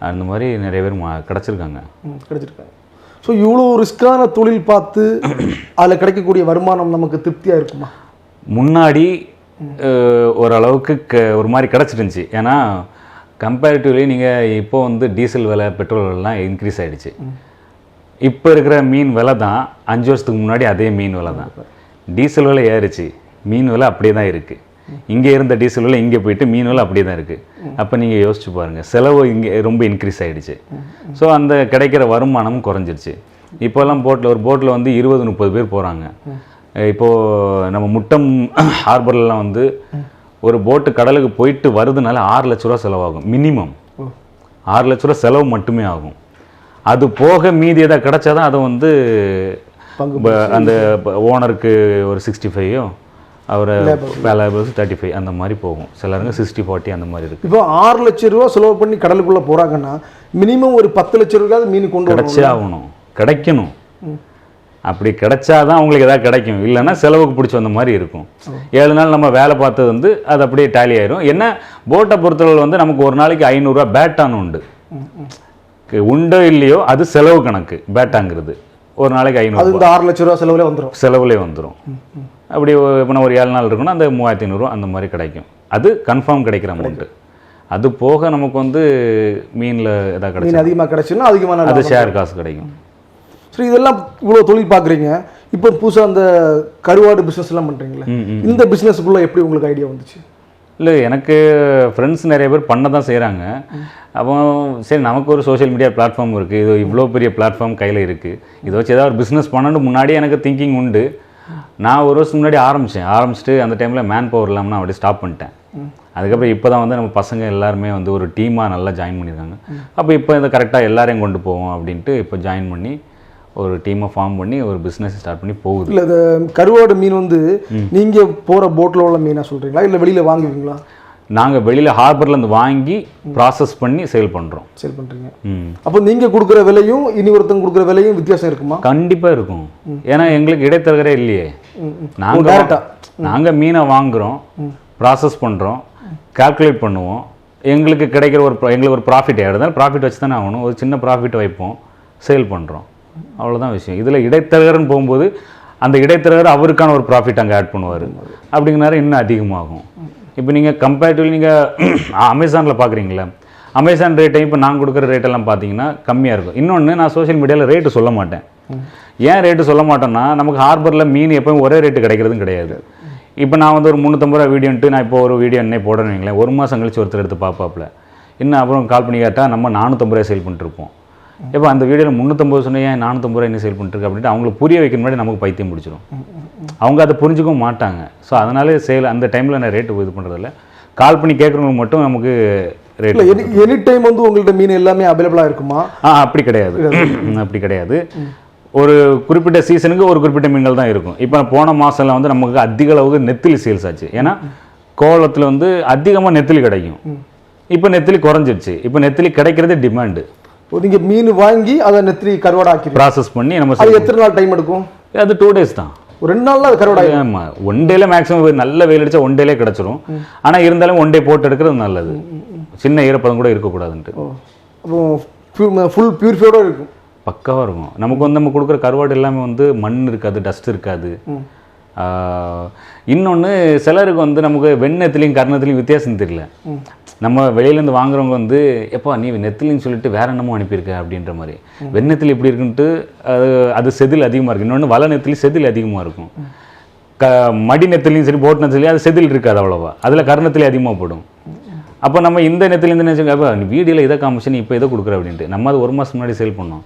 அந்த மாதிரி நிறைய பேர் கிடச்சிருக்காங்க. ஸோ இவ்வளோ ரிஸ்க்கான தொழில் பார்த்து அதில் கிடைக்கக்கூடிய வருமானம் நமக்கு திருப்தியாக இருக்குமா? முன்னாடி ஓரளவுக்கு ஒரு மாதிரி கிடச்சிருந்துச்சி. ஏன்னா கம்பேரிட்டிவ்லி நீங்கள் இப்போ வந்து டீசல் விலை பெட்ரோல் விலைலாம் இன்க்ரீஸ் ஆகிடுச்சு. இப்போ இருக்கிற மீன் விலை தான் 5 வருஷத்துக்கு முன்னாடி அதே மீன் விலை தான். டீசல் விலை ஏறிச்சு, மீன் விலை அப்படியே தான் இருக்குது. இங்கே இருந்த டீசல் விலை இங்கே போயிட்டு மீன் விலை அப்படியே தான் இருக்குது. அப்போ நீங்கள் யோசிச்சு பாருங்கள், செலவு இங்கே ரொம்ப இன்க்ரீஸ் ஆகிடுச்சு. ஸோ அந்த கிடைக்கிற வருமானமும் குறைஞ்சிருச்சு. இப்போல்லாம் ஒரு போட்டில் வந்து 20-30 பேர் போகிறாங்க. இப்போது நம்ம முட்டம் ஹார்பர்லாம் வந்து ஒரு போட்டு கடலுக்கு போயிட்டு வருதுனால 6 லட்ச ரூபா செலவாகும். மினிமம் 6 லட்ச ரூபா செலவு மட்டுமே ஆகும். அது போக மீதி எதாவது கிடச்சாதான் அதை வந்து அந்த ஓனருக்கு ஒரு 65 அவர் லேபர்ஸ் 35 அந்த மாதிரி போகும். சிலருங்க 60-40 அந்த மாதிரி இருக்குது. இப்போ 6 லட்ச ரூபா செலவு பண்ணி கடலுக்குள்ளே போகிறாங்கன்னா மினிமம் ஒரு 10 லட்ச ரூபாய் மீன் கொண்டு கிடச்சே ஆகணும், கிடைக்கணும். அப்படி கிடைச்சாதான் அவங்களுக்கு எதாவது கிடைக்கும், இல்லைன்னா செலவுக்கு பிடிச்சி வந்த மாதிரி இருக்கும். 7 நாள் நம்ம வேலை பார்த்தது வந்து அது அப்படியே டேலி ஆயிரும். என்ன போட்டை பொறுத்தளவு வந்து நமக்கு ஒரு நாளைக்கு 500 ரூபா பேட்டான்னு உண்டு. உண்டோ இல்லையோ அது செலவு கணக்கு. பேட்டாங்கிறது ஒரு நாளைக்கு 500, 6 லட்ச ரூபா செலவுலேயே வந்துடும். அப்படி இப்போ ஒரு 7 நாள் இருக்குன்னா அந்த 3500 அந்த மாதிரி கிடைக்கும். அது கன்ஃபார்ம் கிடைக்கிற அமௌண்ட்டு. அது போக நமக்கு வந்து மீனில் எதாவது கிடைக்கும், அதிகமாக கிடைச்சுன்னா அதிகமான அது ஷேர் காசு கிடைக்கும். சரி, இதெல்லாம் இவ்வளோ தொழில் பார்க்குறீங்க. இப்போ புதுசாக அந்த கருவாடு பிஸ்னஸ் எல்லாம் பண்ணுறீங்களே, இந்த பிஸ்னஸுக்குள்ளே எப்படி உங்களுக்கு ஐடியா வந்துச்சு? இல்லை, எனக்கு ஃப்ரெண்ட்ஸ் நிறைய பேர் பண்ண தான் செய்கிறாங்க. அப்போ சரி, நமக்கு ஒரு சோஷியல் மீடியா பிளாட்ஃபார்ம் இருக்குது, இது இவ்வளோ பெரிய பிளாட்ஃபார்ம் கையில் இருக்குது, இதை வச்சு ஏதாவது ஒரு பிஸ்னஸ் பண்ணணும் முன்னாடியே எனக்கு திங்கிங் உண்டு. நான் ஒரு வருஷம் முன்னாடி ஆரம்பிச்சுட்டு அந்த டைமில் மேன் பவர் இல்லாமல் நான் அப்படியே ஸ்டாப் பண்ணிட்டேன். அதுக்கப்புறம் இப்போ தான் வந்து நம்ம பசங்க எல்லாருமே வந்து ஒரு டீமாக நல்லா ஜாயின் பண்ணியிருக்காங்க. அப்போ இப்போ இதை கரெக்டாக எல்லாரையும் கொண்டு போவோம் அப்படின்ட்டு இப்போ ஜாயின் பண்ணி ஒரு டீமை ஃபார்ம் பண்ணி ஒரு பிஸ்னஸ் ஸ்டார்ட் பண்ணி போகுது. இல்லை, இந்த கருவாடு மீன் வந்து நீங்கள் போகிற போட்டில் உள்ள மீனாக சொல்கிறீங்களா, இல்லை வெளியில் வாங்குவீங்களா? நாங்கள் வெளியில் ஹார்பர்லேருந்து வாங்கி ப்ராசஸ் பண்ணி சேல் பண்ணுறோம். சேல் பண்ணுறீங்க. அப்போ நீங்கள் கொடுக்குற விலையும் இனி ஒருத்தங்க கொடுக்குற விலையும் வித்தியாசம் இருக்குமா? கண்டிப்பாக இருக்கும். ஏன்னா எங்களுக்கு இடைத்தரகரே இல்லையே. நாங்கள் மீனை வாங்குகிறோம், ப்ராசஸ் பண்ணுறோம், கால்குலேட் பண்ணுவோம். எங்களுக்கு கிடைக்கிற எங்களுக்கு ஒரு ப்ராஃபிட் ஆகிடுதாலும் ப்ராஃபிட் வச்சு தானே ஆகணும். ஒரு சின்ன ப்ராஃபிட் வைப்போம், சேல் பண்ணுறோம், அவ்வளோதான் விஷயம். இதில் இடைத்தரகர்னு போகும்போது அந்த இடைத்தரகர் அவருக்கான ஒரு ப்ராஃபிட் அங்கே ஆட் பண்ணுவார். அப்படிங்கிறனால இன்னும் அதிகமாகும். இப்போ நீங்கள் கம்பேரிட்டிவ்லி நீங்கள் அமேசானில் பார்க்குறீங்களா, அமேசான் ரேட்டையும் இப்போ நான் கொடுக்குற ரேட்டெல்லாம் பார்த்தீங்கன்னா கம்மியாக இருக்கும். இன்னொன்று, நான் சோஷியல் மீடியாவில் ரேட்டு சொல்ல மாட்டேன். ஏன் ரேட்டு சொல்ல மாட்டேன்னா, நமக்கு ஹார்பரில் மீன் எப்போயும் ஒரே ரேட்டு கிடைக்கிறதும் கிடையாது. இப்போ நான் வந்து ஒரு 350 ரூபா வீடியோன்ட்டு நான் இப்போ ஒரு வீடியோ என்ன போடுறேன்னு வைங்களேன், 1 மாதம் கழிச்சு ஒருத்தர் எடுத்து பார்ப்பாப்புல, இன்னும் அப்புறம் கால் பண்ணி கேட்டால் நம்ம 450 ரூபாய் சேல் பண்ணிட்டுருப்போம். இப்போ அந்த வீடியோவில் 350 சொன்னேன், ஏன் 450 ரூபாய் என்ன சேல் பண்ணிட்டுருக்கு அப்படின்ட்டு அவங்களுக்கு புரிய வைக்கிற முன்னாடி நமக்கு பைத்தியம் பிடிச்சிடும். அவங்க அதை புரிஞ்சுக்கவும் மாட்டாங்க. ஸோ அதனால சேல் அந்த டைமில் நான் ரேட்டு இது பண்ணுறதில்ல. கால் பண்ணி கேட்குறவங்க மட்டும் நமக்கு ரேட். எனி டைம் வந்து உங்கள்கிட்ட மீன் எல்லாமே அவைலபிளாக இருக்குமா? அப்படி கிடையாது, அப்படி கிடையாது. ஒரு குறிப்பிட்ட சீசனுக்கு ஒரு குறிப்பிட்ட மீன்கள் தான் இருக்கும். இப்போ போன மாதம்ல வந்து நமக்கு அதிக அளவுக்கு நெத்திலி சேல்ஸ் ஆச்சு. ஏன்னா கோலத்தில் வந்து அதிகமாக நெத்திலி கிடைக்கும். இப்போ நெத்திலி குறைஞ்சிருச்சு. இப்போ நெத்திலி கிடைக்கிறது டிமாண்டு. நீங்கள் மீன் வாங்கி அதை நெத்திலி கருவாடாக்கி ப்ராசஸ் பண்ணி நம்ம அது எத்தனை நாள் டைம் எடுக்கும்? அது 2 days தான். 2 நாளில் அது கருவாடா? ஆமாம், 1 டேல மேக்ஸிமம் நல்ல வெயில் அடித்தா 1 டேலே கிடச்சிரும். ஆனால் இருந்தாலும் 1 டே போட்டு எடுக்கிறது நல்லது, சின்ன ஈரப்பதம் கூட இருக்கக்கூடாதுன்ட்டு. அப்போ ஃபுல் பியூரிஃபைடோடு இருக்கும், பக்காவாக இருக்கும். நமக்கு வந்து நம்ம கொடுக்குற கருவாடு எல்லாமே வந்து மண் இருக்காது, டஸ்ட் இருக்காது. இன்னொன்று, சிலருக்கு வந்து நமக்கு வெண்ணெத்திலையும் கர்ணத்துலையும் வித்தியாசம் தெரியல. நம்ம வெளியிலேருந்து வாங்குறவங்க வந்து எப்போ நீ நெத்திலின்னு சொல்லிட்டு வேற என்னமோ அனுப்பியிருக்க அப்படின்ற மாதிரி. வெண்ணெத்தில் இப்படி இருக்குன்ட்டு அது செதில் அதிகமாக இருக்குது. இன்னொன்று, வலை நெத்திலி செதில் அதிகமாக இருக்கும். மடி நெத்திலையும் சரி, போட் நெத்திலையும் அது செதில் இருக்காது அவ்வளோவா, அதில் கர்ணத்திலே அதிகமாக போடும். அப்போ நம்ம இந்த நெத்தில இந்த நினச்சிங்க, அப்போ நீ வீடியோவில் இதை காமிச்சு நீ இப்போ இதை கொடுக்குற அப்படின்ட்டு நம்ம அது 1 மாதம் முன்னாடி சேல் பண்ணோம்.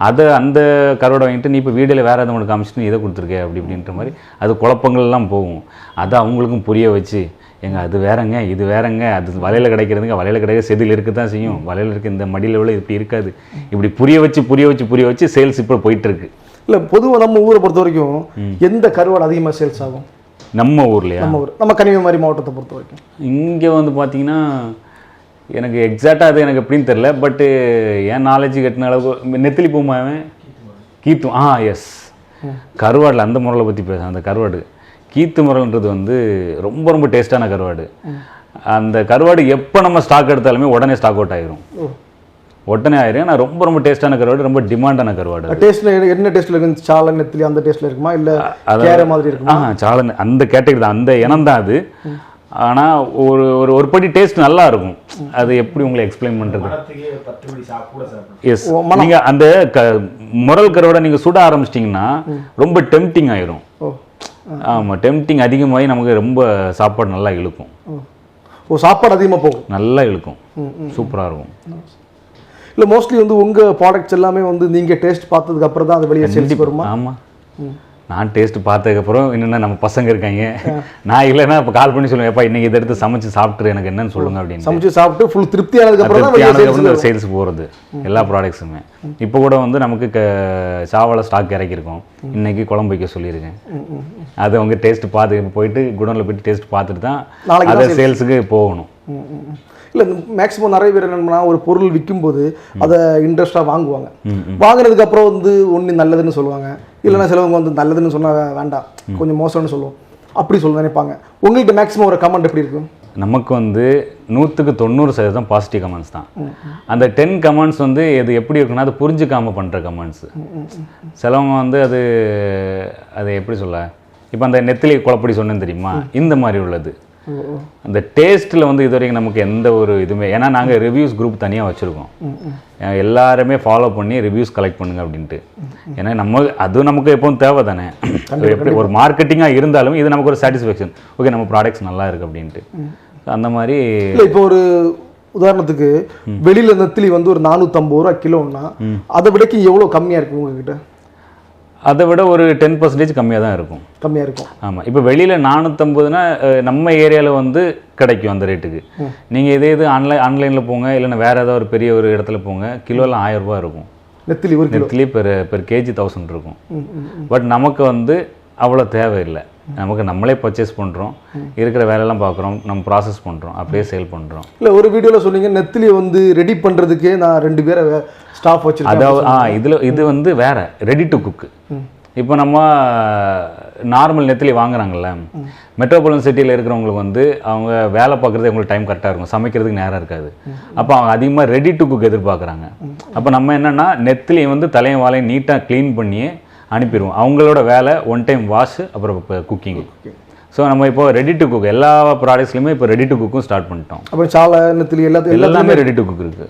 அதை அந்த கருவாடை வாங்கிட்டு நீ இப்போ வீடியோவில் வேறு எதாவது காமிச்சிட்டு நீ இதை கொடுத்துருக்க அப்படி இப்படின்ற மாதிரி அது குழப்பங்கள்லாம் போகும். அதை அவங்களுக்கும் புரிய வச்சு, எங்க அது வேறங்க இது வேறங்க, அது வலையில் கிடைக்கிறதுங்க, வலையில் கிடைக்க செதில் இருக்க தான் செய்யும், வலையில் இருக்க இந்த மடியில் உள்ள இப்படி இருக்காது, இப்படி புரிய வச்சு சேல்ஸ் இப்போ போயிட்டு இருக்கு. இல்லை, பொதுவாக நம்ம ஊரை பொறுத்த வரைக்கும் எந்த கருவாடு அதிகமாக சேல்ஸ் ஆகும்? நம்ம ஊர்லையா? நம்ம கன்னியாகுமரி மாவட்டத்தை பொறுத்த வரைக்கும் இங்கே வந்து பார்த்தீங்கன்னா எனக்கு எக்ஸாக்டாக அது எனக்கு எப்படின்னு தெரில. பட்டு என் நாலேஜ் கட்டின அளவுக்கு நெத்திலி பூமாவன் கீத்து எஸ் கருவாடில் அந்த முறையில் பற்றி பேசுகிறேன். அந்த கருவாடு கீத்து முறைன்றது வந்து ரொம்ப ரொம்ப டேஸ்ட்டான கருவாடு. அந்த கருவாடு எப்போ நம்ம ஸ்டாக் எடுத்தாலுமே உடனே ஸ்டாக் அவுட் ஆகிரும், உடனே ஆயிரும். ஆனால் ரொம்ப ரொம்ப டேஸ்ட்டான கருவாடு, ரொம்ப டிமாண்டான கருவாடு. டேஸ்ட்டில் என்ன டேஸ்ட்டில் இருக்கு? சாலை நெத்திலி அந்த டேஸ்ட்டில் இருக்குமா, இல்லை வேற மாதிரி இருக்குமா? சாலை அந்த கேட்டகரி தான், அந்த இனம் தான் அது. ஆனால் ஒரு படி டேஸ்ட் நல்லா இருக்கும். அது எப்படி உங்களை எக்ஸ்பிளைன் பண்ணுறது? எஸ், நீங்கள் அந்த முரல் கருவாடை நீங்கள் சுட ஆரம்பிச்சிட்டிங்கன்னா ரொம்ப டெம்ப்டிங் ஆயிரும். ஆமாம், டெம்ப்டிங் அதிகமாகி நமக்கு ரொம்ப சாப்பாடு நல்லா இழுக்கும். சாப்பாடு அதிகமாக போகும், நல்லா இழுக்கும், சூப்பராக இருக்கும். இல்லை, மோஸ்ட்லி வந்து உங்கள் ப்ராடக்ட்ஸ் எல்லாமே வந்து நீங்கள் டேஸ்ட் பார்த்ததுக்கு அப்புறம் தான் அது வெளியே சேல்ஸ் வருமா? ஆமாம், நான் டேஸ்ட் பார்த்ததுக்கப்புறம் என்னென்ன நம்ம பசங்க இருக்காங்க, நான் இல்லைன்னா இப்போ கால் பண்ணி சொல்லுவேன், எப்பா இன்னைக்கு இதை எடுத்து சமைச்சு சாப்பிட்டு எனக்கு என்னன்னு சொல்லுங்க அப்படின்னு. சமைச்சு சாப்பிட்டு ஃபுல் திருப்தியானதுக்கப்புறம் சேல்ஸ் போகிறது எல்லா ப்ராடக்ட்ஸுமே. இப்போ கூட வந்து நமக்கு சாவலை ஸ்டாக் இறக்கியிருக்கோம், இன்னைக்கு குழம்பு வைக்க சொல்லியிருக்கேன். அதை அவங்க டேஸ்ட் பார்த்து போயிட்டு குடோனில் போயிட்டு டேஸ்ட் பார்த்துட்டு தான் அதை சேல்ஸுக்கு போகணும். இல்லை மேக்ஸிமம் நிறைய பேர் என்னன்னா ஒரு பொருள் விற்கும்போது அதை இன்ட்ரெஸ்டாக வாங்குவாங்க. வாங்கினதுக்கு அப்புறம் வந்து ஒன்று நல்லதுன்னு சொல்லுவாங்க, இல்லைன்னா சிலவங்க வந்து நல்லதுன்னு சொன்னால் வேண்டாம் கொஞ்சம் மோசம்னு சொல்லுவோம், அப்படி சொல்ல நினைப்பாங்க. உங்கள்கிட்ட மேக்ஸிமம் ஒரு கமெண்ட் எப்படி இருக்கும்? நமக்கு வந்து 100% பாசிட்டிவ் கமெண்ட்ஸ் தான். அந்த 10 கமெண்ட்ஸ் வந்து இது எப்படி இருக்குன்னா அது புரிஞ்சுக்காமல் பண்ணுற கமெண்ட்ஸ். சிலவங்க வந்து அது எப்படி சொல்ல, இப்போ அந்த நெத்திலி குழப்படி சொன்னேன்னு தெரியுமா, இந்த மாதிரி உள்ளது. அந்த டேஸ்ட்டில் வந்து இது வரைக்கும் நமக்கு எந்த ஒரு இதுவுமே, ஏன்னா நாங்கள் ரிவ்யூஸ் குரூப் தனியாக வச்சுருக்கோம், எல்லாருமே ஃபாலோ பண்ணி ரிவ்யூஸ் கலெக்ட் பண்ணுங்க அப்படின்ட்டு. ஏன்னா அதுவும் நமக்கு எப்பவும் தேவை தானே, எப்படி ஒரு மார்க்கெட்டிங்காக இருந்தாலும் இது நமக்கு ஒரு சாட்டிஸ்ஃபேக்ஷன், ஓகே நம்ம ப்ராடக்ட்ஸ் நல்லா இருக்குது அப்படின்ட்டு. அந்த மாதிரி இப்போ ஒரு உதாரணத்துக்கு வெளியில நெத்திலி வந்து ஒரு 450 ரூபா கிலோன்னா அதை விடக்கு எவ்வளோ கம்மியாக இருக்கும் உங்ககிட்ட? அதை விட ஒரு 10% கம்மியாக தான் இருக்கும். கம்மியாக இருக்கும். ஆமாம். இப்போ வெளியில் 450னா நம்ம ஏரியாவில் வந்து கிடைக்கும் அந்த ரேட்டுக்கு. நீங்கள் இது ஆன்லைனில் போங்க, இல்லைன்னா வேறு ஏதாவது ஒரு பெரிய ஒரு இடத்துல போங்க, கிலோவில் 1000 ரூபா இருக்கும். நெத்திலி பெர் கேஜி 1000 இருக்கும். பட் நமக்கு வந்து அவ்வளோ தேவையில்லை, நமக்கு நம்மளே பர்ச்சேஸ் பண்ணுறோம், இருக்கிற வேலையெல்லாம் பார்க்குறோம், நம்ம ப்ராசஸ் பண்ணுறோம், அப்படியே சேல் பண்ணுறோம். இல்லை ஒரு வீடியோவில் சொன்னீங்க நெத்திலியை வந்து ரெடி பண்ணுறதுக்கே நான் 2 பேரை ஸ்டாஃப் வச்சுருக்கேன். அதாவது இது வந்து வேறு ரெடி டு குக்கு. இப்போ நம்ம நார்மல் நெத்திலி வாங்குறாங்கல்ல, மெட்ரோபாலிட்டன் சிட்டியில் இருக்கிறவங்களுக்கு வந்து அவங்க வேலை பார்க்குறது அவங்களுக்கு டைம் கரெக்டாக இருக்கும், சமைக்கிறதுக்கு நேரம் இருக்காது. அப்போ அவங்க அதிகமாக ரெடி டு குக் எதிர்பார்க்குறாங்க. அப்போ நம்ம என்னென்னா நெத்திலியை வந்து தலையும் வாழையும் நீட்டாக க்ளீன் பண்ணியே அனுப்பிடுவோம். அவங்களோட வேலை ஒன் டைம் வாஷ், அப்புறம் இப்போ குக்கிங். ஸோ நம்ம இப்போ ரெடி டு குக் எல்லா ப்ராடக்ட்ஸ்லையுமே இப்போ ரெடி டு குக்கும் ஸ்டார்ட் பண்ணிட்டோம். அப்புறம் சாலை நெத்திலி எல்லாமே ரெடி டு குக் இருக்குது.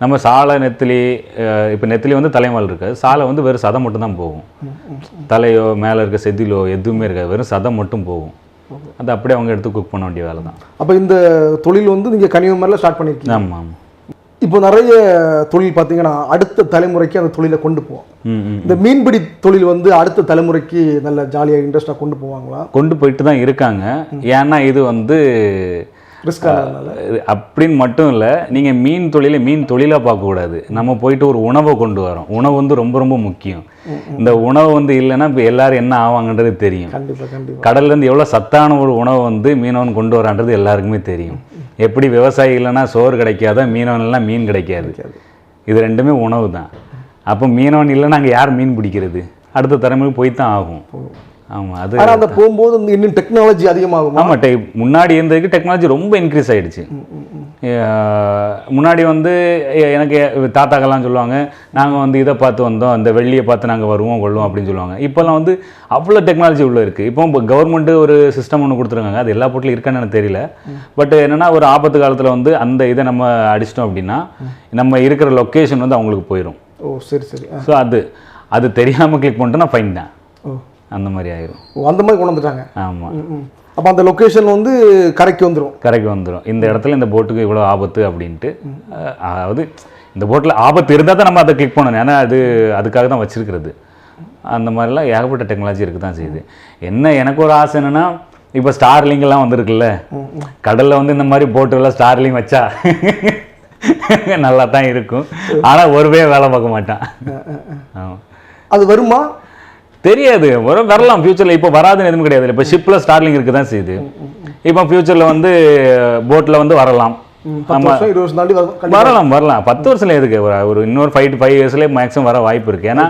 நம்ம சாலை நெத்திலி, இப்போ நெத்திலி வந்து தலைவால் இருக்காது, சாலை வந்து வெறும் சதம் மட்டும் தான் போகும், தலையோ மேலே இருக்க செதிலோ எதுவுமே இருக்காது, வெறும் சதம் மட்டும் போகும். அது அப்படியே அவங்க எடுத்து குக் பண்ண வேண்டிய வேலை தான். அப்போ இந்த தொழில் வந்து நீங்கள் கன்னியூமரில் ஸ்டார்ட் பண்ணியிருக்கீங்க. ஆமாம் ஆமாம். இப்போ நிறைய தொழில் பார்த்தீங்கன்னா அடுத்த தலைமுறைக்கு அந்த தொழிலை கொண்டு போவோம். இந்த மீன்பிடி தொழில் வந்து அடுத்த தலைமுறைக்கு நல்ல ஜாலியாக இன்ட்ரெஸ்டாக கொண்டு போவாங்களா? கொண்டு போயிட்டு தான் இருக்காங்க. ஏன்னா இது வந்து அப்படின்னு மட்டும் இல்லை, நீங்கள் மீன் தொழிலாக பார்க்கக்கூடாது. நம்ம போயிட்டு ஒரு உணவை கொண்டு வரோம். உணவு வந்து ரொம்ப ரொம்ப முக்கியம். இந்த உணவு வந்து இல்லைன்னா இப்போ எல்லாரும் என்ன ஆவாங்கன்றது தெரியும். கடல்லேருந்து எவ்வளோ சத்தான ஒரு உணவை வந்து மீனவன் கொண்டு வரான்றது எல்லாருக்குமே தெரியும். எப்படி விவசாயி இல்லைன்னா சோறு கிடைக்காத, மீனவன் இல்லைனா மீன் கிடைக்காது. இது ரெண்டுமே உணவு தான். அப்போ மீனவன் இல்லைன்னா அங்கே யார் மீன் பிடிக்கிறது? அடுத்த தலைமுறை போய் தான் ஆகும். ஆமாம். அது போகும்போது இன்னும் டெக்னாலஜி அதிகமாகும். ஆமாம், முன்னாடி இருந்ததுக்கு டெக்னாலஜி ரொம்ப இன்க்ரீஸ் ஆகிடுச்சு. முன்னாடி வந்து எனக்கு தாத்தாக்கெல்லாம் சொல்லுவாங்க, நாங்கள் வந்து இதை பார்த்து வந்தோம், இந்த வெள்ளியை பார்த்து நாங்கள் வருவோம் கொள்வோம் அப்படின்னு சொல்லுவாங்க. இப்போல்லாம் வந்து அவ்வளோ டெக்னாலஜி உள்ளே இருக்குது. இப்போ கவர்மெண்ட்டு ஒரு சிஸ்டம் ஒன்று கொடுத்துருக்காங்க, அது எல்லா போட்டிலும் இருக்கான்னு எனக்கு தெரியல. பட் என்னென்னா ஒரு ஆபத்து காலத்தில் வந்து அந்த இதை நம்ம அடிச்சிட்டோம் அப்படின்னா நம்ம இருக்கிற லொக்கேஷன் வந்து அவங்களுக்கு போயிடும். ஓ சரி சரி. ஸோ அது தெரியாமல் கிளிக் பண்ணிட்டோன்னா ஃபைன் தான், அந்த மாதிரி ஆயிரும். அந்த மாதிரி கொண்டு வந்துட்டாங்க. ஆமாம். அப்போ அந்த லொக்கேஷன் வந்து கரைக்கு வந்துடும். இந்த இடத்துல இந்த போட்டுக்கு இவ்வளோ ஆபத்து அப்படின்ட்டு. அதாவது இந்த போட்டில் ஆபத்து இருந்தால் தான் நம்ம அதை கிளிக் பண்ணணும், ஏன்னா அதுக்காக தான் வச்சிருக்கிறது. அந்த மாதிரிலாம் ஏகப்பட்ட டெக்னாலஜி இருக்குது தான் செய்யுது. எனக்கு ஒரு ஆசை என்னென்னா, இப்போ ஸ்டார்லிங்கெல்லாம் வந்துருக்குல்ல, கடலில் வந்து இந்த மாதிரி போட்டுலாம் ஸ்டார்லிங் வச்சா நல்லா தான் இருக்கும். ஆனால் ஒருவே வேலை பார்க்க மாட்டான். அது வருமா தெரியாது. வரலாம் ஃபியூச்சரில். இப்போ வராதுன்னு எதுவும் கிடையாது. இப்போ ஷிப்பில் ஸ்டார்லிங் இருக்குது தான் செய்யுது. இப்போ ஃபியூச்சரில் வந்து போட்டில் வந்து வரலாம். வரலாம் 10 வருஷத்துல எதுக்கு, ஒரு இன்னொரு 5 இயர்ஸ்லேயே மேக்ஸிமம் வர வாய்ப்பு இருக்குது. ஏன்னா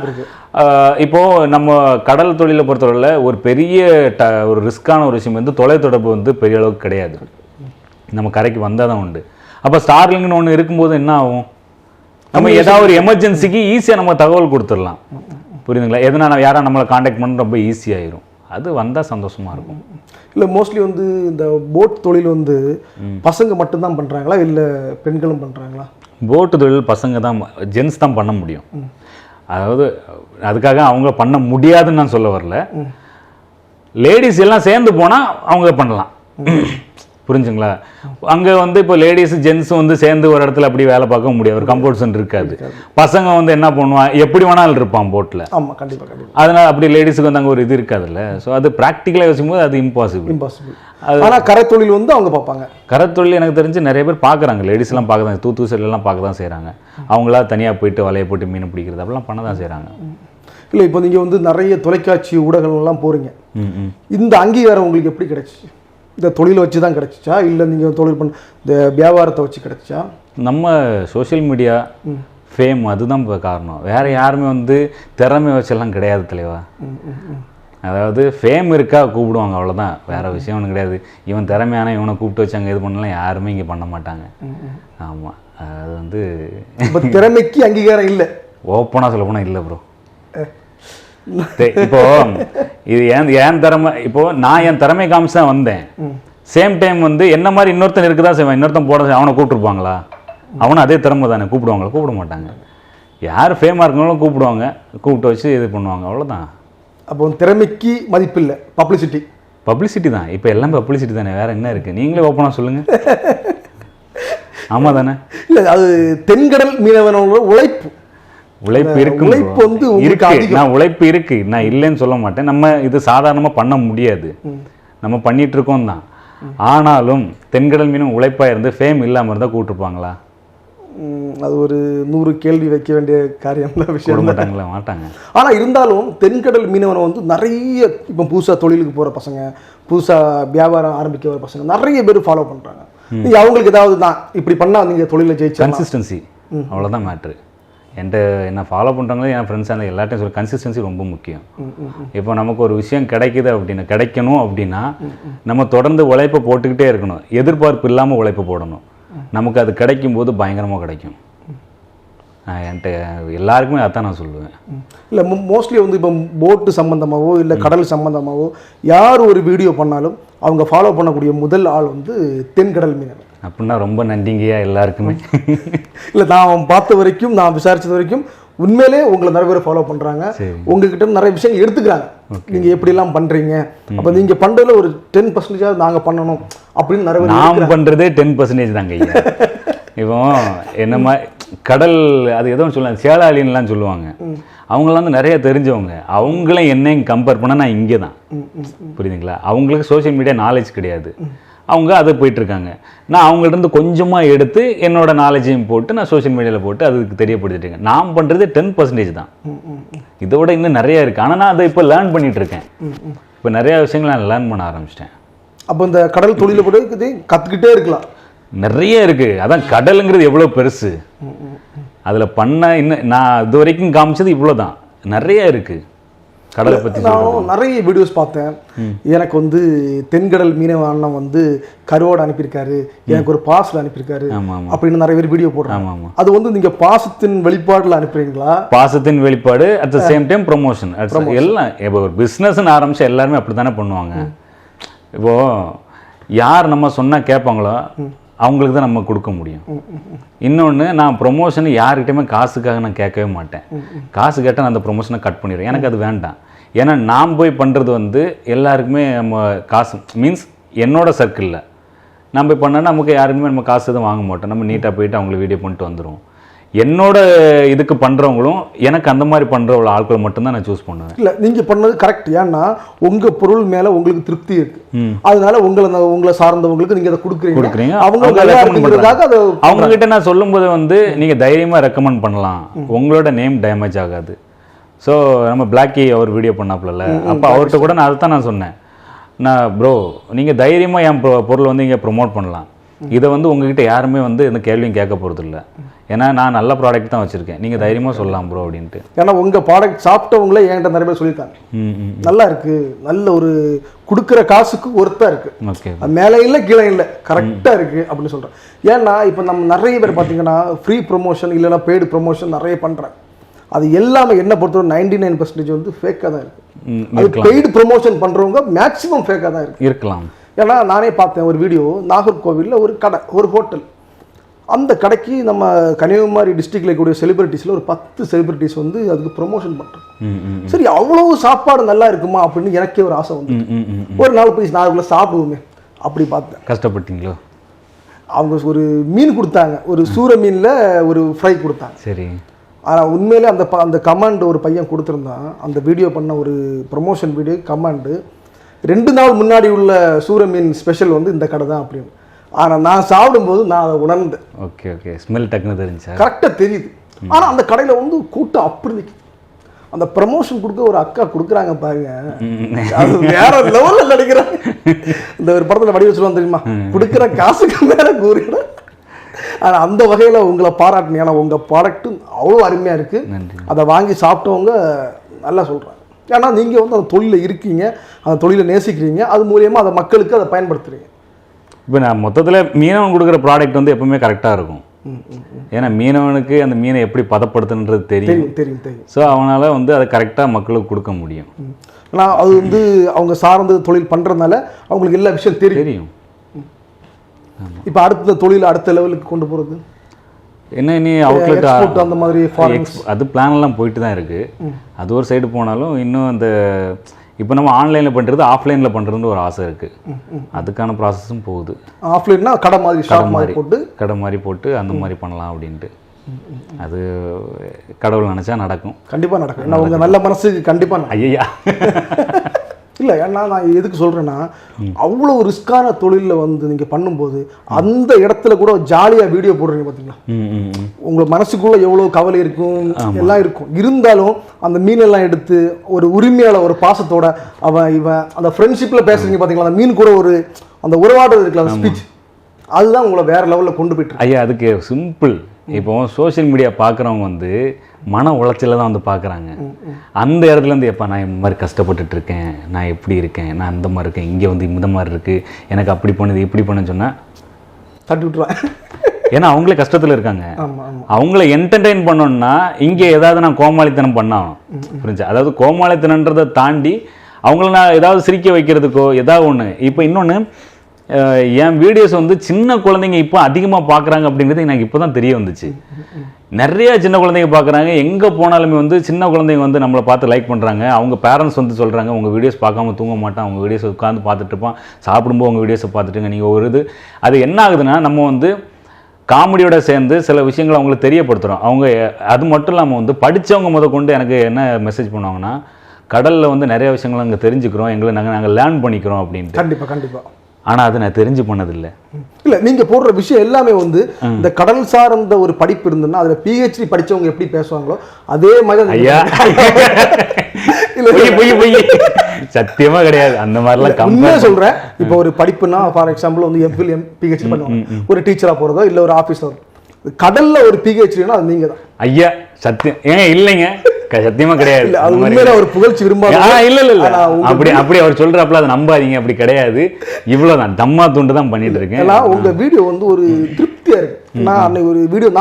இப்போது நம்ம கடல் தொழிலை பொறுத்தவரையில் ஒரு பெரிய ஒரு ரிஸ்க்கான ஒரு விஷயம் வந்து தொலைத்தொடர்பு வந்து பெரிய அளவுக்கு கிடையாது. நம்ம கரைக்கு வந்தால் தான் உண்டு. அப்போ ஸ்டார்லிங்னு ஒன்று இருக்கும்போது என்ன ஆகும், நம்ம ஏதாவது ஒரு எமர்ஜென்சிக்கு ஈஸியாக நம்ம தகவல் கொடுத்துடலாம். புரியுதுங்களா? எதுனா யாராவது நம்மளை காண்டாக்ட் பண்ண ரொம்ப ஈஸியாகிடும். அது வந்தால் சந்தோஷமாக இருக்கும். இல்லை மோஸ்ட்லி வந்து இந்த போட் தொழில் வந்து பசங்க மட்டும்தான் பண்ணுறாங்களா இல்லை பெண்களும் பண்ணுறாங்களா? போட்டு தொழில் பசங்க தான், ஜென்ஸ் தான் பண்ண முடியும். அதாவது அதுக்காக அவங்க பண்ண முடியாதுன்னு நான் சொல்ல வரல. லேடிஸ் எல்லாம் சேர்ந்து போனால் அவங்க பண்ணலாம். புரிஞ்சுங்களா? அங்கே வந்து இப்போ லேடிஸ் ஜென்ஸும் வந்து சேர்ந்து ஒரு இடத்துல அப்படி வேலை பார்க்க முடியாது, ஒரு கம்பல்சன் இருக்காது. பசங்க வந்து என்ன பண்ணுவான், எப்படி வேணாலும் இருப்பான் போட்டில். ஆமாம் கண்டிப்பாக. அதனால் அப்படி லேடிஸுக்கு வந்து அங்கே ஒரு இது இருக்காதுல்ல. ஸோ அது ப்ராக்டிக்கலாக யோசிக்கும்போது அது இம்பாசிபிள். ஆனால் கரைத்தொழில் வந்து அவங்க பார்ப்பாங்க. கரைத்தொழில் எனக்கு தெரிஞ்சு நிறைய பேர் பார்க்குறாங்க. லேடிஸ்லாம் பார்க்க தான், தூத்து சைட்லாம் பார்க்க தான் செய்கிறாங்க. அவங்களா தனியாக போயிட்டு வலையை போட்டு மீன் பிடிக்கிறது அப்படிலாம் பண்ண தான் செய்கிறாங்க. இல்லை இப்போ நீங்கள் வந்து நிறைய தொலைக்காட்சி ஊடகங்கள்லாம் போகிறீங்க, இந்த அங்கீகாரம் உங்களுக்கு எப்படி கிடைச்சிச்சு? இந்த தொழிலை வச்சு தான் கிடைச்சிச்சா இல்லை நீங்கள் தொழில் பண்ண இந்த வியாபாரத்தை வச்சு கிடைச்சிச்சா? நம்ம சோஷியல் மீடியா ஃபேம் அதுதான் இப்போ காரணம். வேறு யாருமே வந்து திறமை வச்செல்லாம் கிடையாது தலைவா. அதாவது ஃபேம் இருக்கா கூப்பிடுவாங்க, அவ்வளோதான். வேறு விஷயம் ஒன்றும் கிடையாது. இவன் திறமையான இவனை கூப்பிட்டு வச்சாங்க இது பண்ணலாம் யாருமே இங்கே பண்ண மாட்டாங்க. ஆமாம், அது வந்து இப்போ திறமைக்கு அங்கீகாரம் இல்லை. ஓப்பனாக சொல்ல போனால் இல்லை ப்ரோ. இப்போ இது ஏன் திறமை, இப்போ நான் என் திறமை காமிச்சு தான் வந்தேன். சேம் டைம் வந்து என்ன மாதிரி இன்னொருத்தன் இருக்குதான் செய்வான், இன்னொருத்தன் போட அவனை கூப்பிட்டுருப்பாங்களா? அவனை அதே திறமை தானே, கூப்பிடுவாங்களா? கூப்பிட மாட்டாங்க. யார் ஃபேமாக இருக்கணும் கூப்பிடுவாங்க, கூப்பிட்டு வச்சு இது பண்ணுவாங்க, அவ்வளோதான். அப்போ திறமைக்கு மதிப்பு இல்லை, பப்ளிசிட்டி தான். இப்போ எல்லாம் பப்ளிசிட்டி தானே, வேறு என்ன இருக்குது? நீங்களே ஓப்பனாக சொல்லுங்கள். ஆமாம் தானே? இல்லை, அது தென்கடல் மீனவனோட உழைப்பு இருக்கு. உழைப்பு வந்து இருக்கு, நான் உழைப்பு இருக்கு, நான் இல்லைன்னு சொல்ல மாட்டேன். நம்ம இது சாதாரணமாக பண்ண முடியாது, நம்ம பண்ணிட்டு இருக்கோம் தான். ஆனாலும் தென்கடல் மீனும் உழைப்பாக இருந்து ஃபேம் இல்லாமல் இருந்தால் கூப்பிட்டுருப்பாங்களா? அது ஒரு 100 கேள்வி வைக்க வேண்டிய காரியம் தான், விஷயம் மாட்டாங்களா? மாட்டாங்க. ஆனால் இருந்தாலும் தென்கடல் மீனவனை வந்து நிறைய இப்போ புதுசாக தொழிலுக்கு போகிற பசங்க, புதுசாக வியாபாரம் ஆரம்பிக்க வர பசங்க நிறைய பேர் ஃபாலோ பண்ணுறாங்க. நீங்கள் அவங்களுக்கு ஏதாவது தான் இப்படி பண்ணால் நீங்கள் தொழிலை ஜெயிச்சு கன்சிஸ்டன்சி, அவ்வளோதான் மேட்ரு. என்கிட்ட என்ன ஃபாலோ பண்ணுறாங்களோ என் ஃப்ரெண்ட்ஸ் அந்த எல்லாத்தையும் சொல்ல கன்சிஸ்டன்சி ரொம்ப முக்கியம். இப்போ நமக்கு ஒரு விஷயம் கிடைக்குது அப்படின்னா, கிடைக்கணும் அப்படின்னா நம்ம தொடர்ந்து உழைப்பை போட்டுக்கிட்டே இருக்கணும். எதிர்பார்ப்பு இல்லாமல் உழைப்பை போடணும். நமக்கு அது கிடைக்கும் போது பயங்கரமாக கிடைக்கும். என்கிட்ட எல்லாருக்குமே அதான் நான் சொல்லுவேன். இல்லை, மோஸ்ட்லி வந்து இப்போ போட்டு சம்மந்தமாகவோ இல்லை கடல் சம்மந்தமாகவோ யார் ஒரு வீடியோ பண்ணாலும் அவங்க ஃபாலோ பண்ணக்கூடிய முதல் ஆள் வந்து தென்கடல் மீனவன். அப்படின்னா ரொம்ப நன்றிங்கய்யா எல்லாருக்குமே. இல்லை, நான் பார்த்த வரைக்கும், நான் விசாரிச்சது வரைக்கும் உண்மையிலே உங்களை நிறைய பேர் ஃபாலோ பண்ணுறாங்க. உங்ககிட்ட நிறைய விஷயங்கள் எடுத்துக்கிறாங்க. நீங்கள் எப்படிலாம் பண்ணுறீங்க, அப்போ நீங்கள் பண்ணுறதுல ஒரு 10% நாங்கள் பண்ணணும் அப்படின்னு நிறைய பேர். நான் பண்ணுறதே 10% தாங்க ஐயா. இப்போ என்ன மாதிரி கடல் அது எதோ சொல்லுவாங்க, சேலாளின்லாம் சொல்லுவாங்க. அவங்களாம் வந்து நிறைய தெரிஞ்சவங்க. அவங்கள என்னையும் கம்பேர் பண்ணால் நான் இங்கே தான், புரியுதுங்களா? அவங்களுக்கு சோஷியல் மீடியா நாலேஜ் கிடையாது, அவங்க அதை போயிட்டுருக்காங்க. நான் அவங்கள்ட்ட கொஞ்சமாக எடுத்து என்னோட நாலேஜையும் போட்டு நான் சோஷியல் மீடியாவில் போட்டு அதுக்கு தெரியப்படுத்திட்டுருக்கேன். நான் பண்ணுறது 10% தான். இதை விட இன்னும் நிறைய இருக்குது. ஆனால் நான் அதை இப்போ லேர்ன் பண்ணிகிட்ருக்கேன். இப்போ நிறையா விஷயங்கள் நான் லேர்ன் பண்ண ஆரம்பிச்சிட்டேன். அப்போ இந்த கடல் தொழிலை போட்டு கற்றுக்கிட்டே இருக்கலாம். நிறைய இருக்குது. அதான் கடலுங்கிறது எவ்வளோ பெருசு, அதில் பண்ண இன்னும் நான் இது வரைக்கும் காமிச்சது இவ்வளோ தான். நிறைய இருக்குது கடலை பற்றி. நான் நிறைய வீடியோஸ் பார்த்தேன். எனக்கு வந்து தென்கடல் மீனவ அண்ணன் வந்து கருவாடு அனுப்பியிருக்காரு, எனக்கு ஒரு பார்சல் அனுப்பியிருக்காரு அப்படின்னு நிறைய பேர் வீடியோ போடுறாங்க. அது வந்து நீங்கள் பாசத்தின் வெளிப்பாடில் அனுப்புறீங்களா? பாசத்தின் வெளிப்பாடு, at the same time promotion எல்லாம். இப்போ ஒரு பிஸ்னஸ்ன்னு ஆரம்பிச்சா எல்லாருமே அப்படி தானே பண்ணுவாங்க. இப்போது யார் நம்ம சொன்னால் கேட்பாங்களோ அவங்களுக்கு தான் நம்ம கொடுக்க முடியும். இன்னொன்று, நான் ப்ரொமோஷன் யார்கிட்டையுமே காசுக்காக நான் கேட்கவே மாட்டேன். காசு கேட்டால் நான் அந்த ப்ரொமோஷனை கட் பண்ணிடுவேன். எனக்கு அது வேண்டாம். ஏன்னா நான் போய் பண்ணுறது வந்து எல்லாருக்குமே நம்ம காசு மீன்ஸ் என்னோட சர்க்கிளில் நான் போய் பண்ணால் நமக்கு யாருக்குமே நம்ம காசு எதுவும் வாங்க மாட்டோம். நம்ம நீட்டாக போயிட்டு அவங்களுக்கு வீடியோ பண்ணிட்டு வந்துடுவோம். என்னோட இதுக்கு பண்ணுறவங்களும் எனக்கு அந்த மாதிரி பண்ணுற ஆட்கள் மட்டும்தான் நான் சூஸ் பண்ணுவேன். இல்லை, நீங்கள் பண்ணது கரெக்ட். ஏன்னா உங்கள் பொருள் மேலே உங்களுக்கு திருப்தி இருக்குது, அதனால உங்களை சார்ந்தவங்களுக்கு நீங்கள் அதை கொடுக்குறீங்க. அவங்ககிட்ட நான் சொல்லும்போது வந்து நீங்கள் தைரியமாக ரெக்கமெண்ட் பண்ணலாம், உங்களோட நேம் டேமேஜ் ஆகாது. ஸோ நம்ம பிளாக்கி அவர் வீடியோ பண்ணாப்புல, அப்போ அவர்கிட்ட கூட நான் அதை தான் நான் சொன்னேன். நான் ப்ரோ நீங்கள் தைரியமாக என் பொருள் வந்து இங்கே ப்ரொமோட் பண்ணலாம். இதை வந்து உங்ககிட்ட யாருமே வந்து எந்த கேள்வியும் கேட்க போகிறது இல்லை. ஏன்னா நான் நல்ல ப்ராடக்ட் தான் வச்சுருக்கேன், நீங்கள் தைரியமாக சொல்லலாம் ப்ரோ அப்படின்ட்டு. ஏன்னா உங்கள் ப்ராடக்ட் சாப்பிட்டவங்களே என்கிட்ட நிறைய பேர் சொல்லியிருக்காங்க, நல்லா இருக்குது, நல்ல ஒரு கொடுக்குற காசுக்கு ஒர்த்தாக இருக்குது, ஓகே, மேலே இல்லை கீழே இல்லை, கரெக்டாக இருக்குது அப்படின்னு சொல்கிறேன். ஏன்னா இப்போ நம்ம நிறைய பேர் பார்த்தீங்கன்னா ஃப்ரீ ப்ரொமோஷன் இல்லைன்னா பெய்டு ப்ரொமோஷன் நிறைய பண்ணுறேன். அது எல்லாமே என்ன பொறுத்தவரை 99% வந்து ஃபேக்காக தான் இருக்குது. அது பெய்டு ப்ரொமோஷன் பண்ணுறவங்க மேக்ஸிமம் ஃபேக்காக தான் இருக்கலாம். ஏன்னா நானே பார்த்தேன் ஒரு வீடியோ, நாகர்கோவிலில் ஒரு கடை, ஒரு ஹோட்டல். அந்த கடைக்கு நம்ம கன்னியாகுமரி டிஸ்ட்ரிக்டில் கூடிய செலிபிரிட்டிஸில் ஒரு 10 செலிபிரிட்டிஸ் வந்து அதுக்கு ப்ரொமோஷன் பண்ணுறோம். சரி, அவ்வளோ சாப்பாடு நல்லா இருக்குமா அப்படின்னு எனக்கே ஒரு ஆசை வந்து ஒரு நாள் போய் நாளுக்குள்ளே சாப்பிடுவோமே அப்படி பார்த்தேன். கஷ்டப்பட்டீங்களோ? அவங்க ஒரு மீன் கொடுத்தாங்க, ஒரு சூர மீனில் ஒரு ஃப்ரை கொடுத்தாங்க. சரி, ஆனால் உண்மையிலே அந்த கமாண்ட் ஒரு பையன் கொடுத்துருந்தான். அந்த வீடியோ பண்ண ஒரு ப்ரொமோஷன் வீடியோ கமாண்டு 2 நாள் முன்னாடி உள்ள சூர மீன் ஸ்பெஷல் வந்து இந்த கடை தான் அப்படின்னு. ஆனால் நான் சாப்பிடும்போது நான் அதை உணர்ந்தேன். ஓகே ஓகே, ஸ்மெல் டக்குன்னு தெரிஞ்சா கரெக்டாக தெரியுது. ஆனால் அந்த கடையில் வந்து கூட்டம் அப்படி நிற்குது. அந்த ப்ரமோஷன் கொடுக்க ஒரு அக்கா கொடுக்குறாங்க பாருங்க, அது வேற லெவலில் நடிக்கிறாங்க. இந்த ஒரு படத்தில் வடிவ சொல்லுவாங்க தெரியுமா, கொடுக்குற காசுக்கு மேலே கூறுகிறேன். ஆனால் அந்த வகையில் உங்களை பாராட்டணும். ஏன்னா உங்கள் ப்ராடக்ட்டு அவ்வளோ அருமையாக இருக்குது. அதை வாங்கி சாப்பிட்டவங்க நல்லா சொல்கிறாங்க. ஏன்னா நீங்கள் வந்து அந்த தொழிலில் இருக்கீங்க, அந்த தொழிலை நேசிக்கிறீங்க, அது மூலியமாக அதை மக்களுக்கு அதை பயன்படுத்துகிறீங்க. இப்போ நான் மொத்தத்தில் மீனவன் கொடுக்குற ப்ராடக்ட் வந்து எப்பவுமே கரெக்டாக இருக்கும். ஏன்னா மீனவனுக்கு அந்த மீனை எப்படி பதப்படுத்துன்றது தெரியும். ஸோ அவனால் வந்து அதை கரெக்டாக மக்களுக்கு கொடுக்க முடியும். ஆனால் அது வந்து அவங்க சார்ந்த தொழில் பண்ணுறதுனால அவங்களுக்கு எல்லா விஷயம் தெரியும். இப்போ அடுத்த தொழில் அடுத்த லெவலுக்கு கொண்டு போகிறது என்ன, நீ அவுட்லெட் அந்த மாதிரி அது பிளான்லாம் போயிட்டு தான் இருக்குது. அது ஒரு சைடு போனாலும் இன்னும் அந்த இப்போ நம்ம ஆன்லைனில் பண்ணுறது ஆஃப்லைனில் பண்ணுறதுன்னு ஒரு ஆசை இருக்குது. அதுக்கான ப்ராசஸும் போகுது. ஆஃப்லைன்னா கடை மாதிரி போட்டு அந்த மாதிரி பண்ணலாம் அப்படின்ட்டு. அது கடவுள் நினச்சா நடக்கும். கண்டிப்பாக நடக்கும். நான் உங்கள் நல்ல மனசுக்கு கண்டிப்பாக ஐயா இல்லை. ஏன்னா நான் எதுக்கு சொல்கிறேன்னா, அவ்வளோ ரிஸ்கான தொழிலில் வந்து நீங்கள் பண்ணும்போது அந்த இடத்துல கூட ஜாலியாக வீடியோ போடுறீங்க பார்த்தீங்களா, உங்கள் மனசுக்குள்ளே எவ்வளோ கவலை இருக்கும், எல்லாம் இருக்கும். இருந்தாலும் அந்த மீனெல்லாம் எடுத்து ஒரு உரிமையால் ஒரு பாசத்தோட இவன் அந்த ஃப்ரெண்ட்ஷிப்பில் பேசுகிறீங்க பார்த்தீங்களா, அந்த மீன் கூட ஒரு அந்த உறவாடுறது இருக்குல்ல, அந்த ஸ்பீச், அதுதான் உங்களை வேறு லெவலில் கொண்டு போயிட்டு. ஐயா அதுக்கு சிம்பிள். இப்போ சோஷியல் மீடியா பார்க்குறவங்க வந்து மன உளைச்சல தான் வந்து பார்க்குறாங்க. அந்த இடத்துலேருந்து எப்போ நான் இந்த மாதிரி கஷ்டப்பட்டுட்டு இருக்கேன், நான் எப்படி இருக்கேன், நான் இந்த மாதிரி இருக்கேன், இங்கே வந்து இந்த மாதிரி இருக்குது, எனக்கு அப்படி பண்ணுது இப்படி பண்ணுன்னு சொன்னால் தட்டி விட்டுருவேன். ஏன்னா அவங்களே கஷ்டத்தில் இருக்காங்க. அவங்கள என்டர்டெயின் பண்ணோன்னா இங்கே ஏதாவது நான் கோமாளித்தனம் பண்ணாலும் புரிஞ்சா, அதாவது கோமாளித்தனன்றதை தாண்டி அவங்கள நான் ஏதாவது சிரிக்க வைக்கிறதுக்கோ ஏதாவது ஒன்று. இப்போ இன்னொன்று, என் வீடியோஸ் வந்து சின்ன குழந்தைங்க இப்போ அதிகமாக பார்க்குறாங்க அப்படிங்கிறது எனக்கு இப்போ தான் தெரிய வந்துச்சு. நிறையா சின்ன குழந்தைங்க பார்க்குறாங்க. எங்கே போனாலுமே வந்து சின்ன குழந்தைங்க வந்து நம்மளை பார்த்து லைக் பண்ணுறாங்க. அவங்க பேரண்ட்ஸ் வந்து சொல்கிறாங்க, உங்கள் வீடியோஸ் பார்க்காம தூங்க மாட்டான், அவங்க வீடியோஸ் உட்காந்து பார்த்துட்டு இருப்பான், சாப்பிடும்போது உங்கள் வீடியோஸை பார்த்துட்டுங்க நீங்கள் ஒரு இது. அது என்ன ஆகுதுன்னா, நம்ம வந்து காமெடியோட சேர்ந்து சில விஷயங்களை அவங்களுக்கு தெரியப்படுத்துகிறோம். அவங்க அது மட்டும் இல்லாமல் வந்து படித்தவங்க முத கொண்டு எனக்கு என்ன மெசேஜ் பண்ணுவாங்கன்னா, கடலில் வந்து நிறைய விஷயங்களை நாங்கள் தெரிஞ்சுக்கிறோம், எங்களை நாங்கள் லேர்ன் பண்ணிக்கிறோம் அப்படின்ட்டு. கண்டிப்பாக. ஆனால் அது நான் தெரிஞ்சு பண்ணதில்லை. இல்லை, நீங்கள் போடுற விஷயம் எல்லாமே வந்து இந்த கடல் சார்ந்த ஒரு படிப்பு இருந்ததுன்னா அதில் PhD படித்தவங்க எப்படி பேசுவாங்களோ அதே மாதிரி. ஐயா சத்தியமா கிடையாது, அந்த மாதிரிலாம் கம்மியாக சொல்கிறேன். இப்போ ஒரு படிப்புனா ஃபார் எக்ஸாம்பிள் வந்து MPhil PhD பண்ணுவாங்க, ஒரு டீச்சராக போகிறதோ இல்லை ஒரு ஆஃபீஸில். கடல்ல ஒரு PhDனா அது நீங்க தான். ஐயா சத்தியம் ஏங்க இல்லைங்க, சத்தியமா கிடையாது. அது உண்மையில ஒரு புகழ்ச்சி விரும்பாத. இல்ல அப்படி அவர் சொல்றப்பல அதை நம்பாதீங்க, அப்படி கிடையாது. இவ்வளவுதான் தம்மா துண்டு தான் பண்ணிட்டு இருக்கேன். உங்க வீடியோ வந்து ஒரு திருப்தியா இருக்கு. நான் அன்னைக்கு ஒரு வீடியோ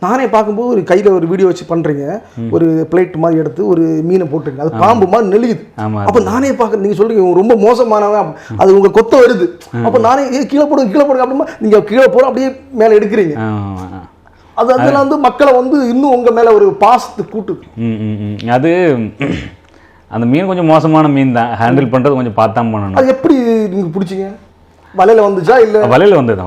நானே பார்க்கும்போது ஒரு கையில ஒரு வீடியோ வச்சு பண்றீங்க, ஒரு பிளேட் மாதிரி எடுத்து ஒரு மீனை போட்டுருங்க, அது பாம்பு மாதிரி நெளியுது. அப்ப நானே பார்க்குறேன், நீங்க சொல்றீங்க ரொம்ப மோசமானவன், அது உங்க கொத்த வருது. அப்ப நானே கீழே போடுங்க அப்படிமா நீங்க கீழே போற அப்படியே மேல எடுக்கிறீங்க. அது அதெல்லாம் வந்து மக்களை வந்து இன்னும் உங்க மேல ஒரு பாசத்தை கூட்டு. அது அந்த மீன் கொஞ்சம் மோசமான மீன் தான், ஹேண்டில் பண்றது கொஞ்சம் பார்த்தான் பண்ணணும். அது எப்படி நீங்க பிடிச்சிங்க? வலையில வந்துச்சா இல்ல? வலையில வந்தது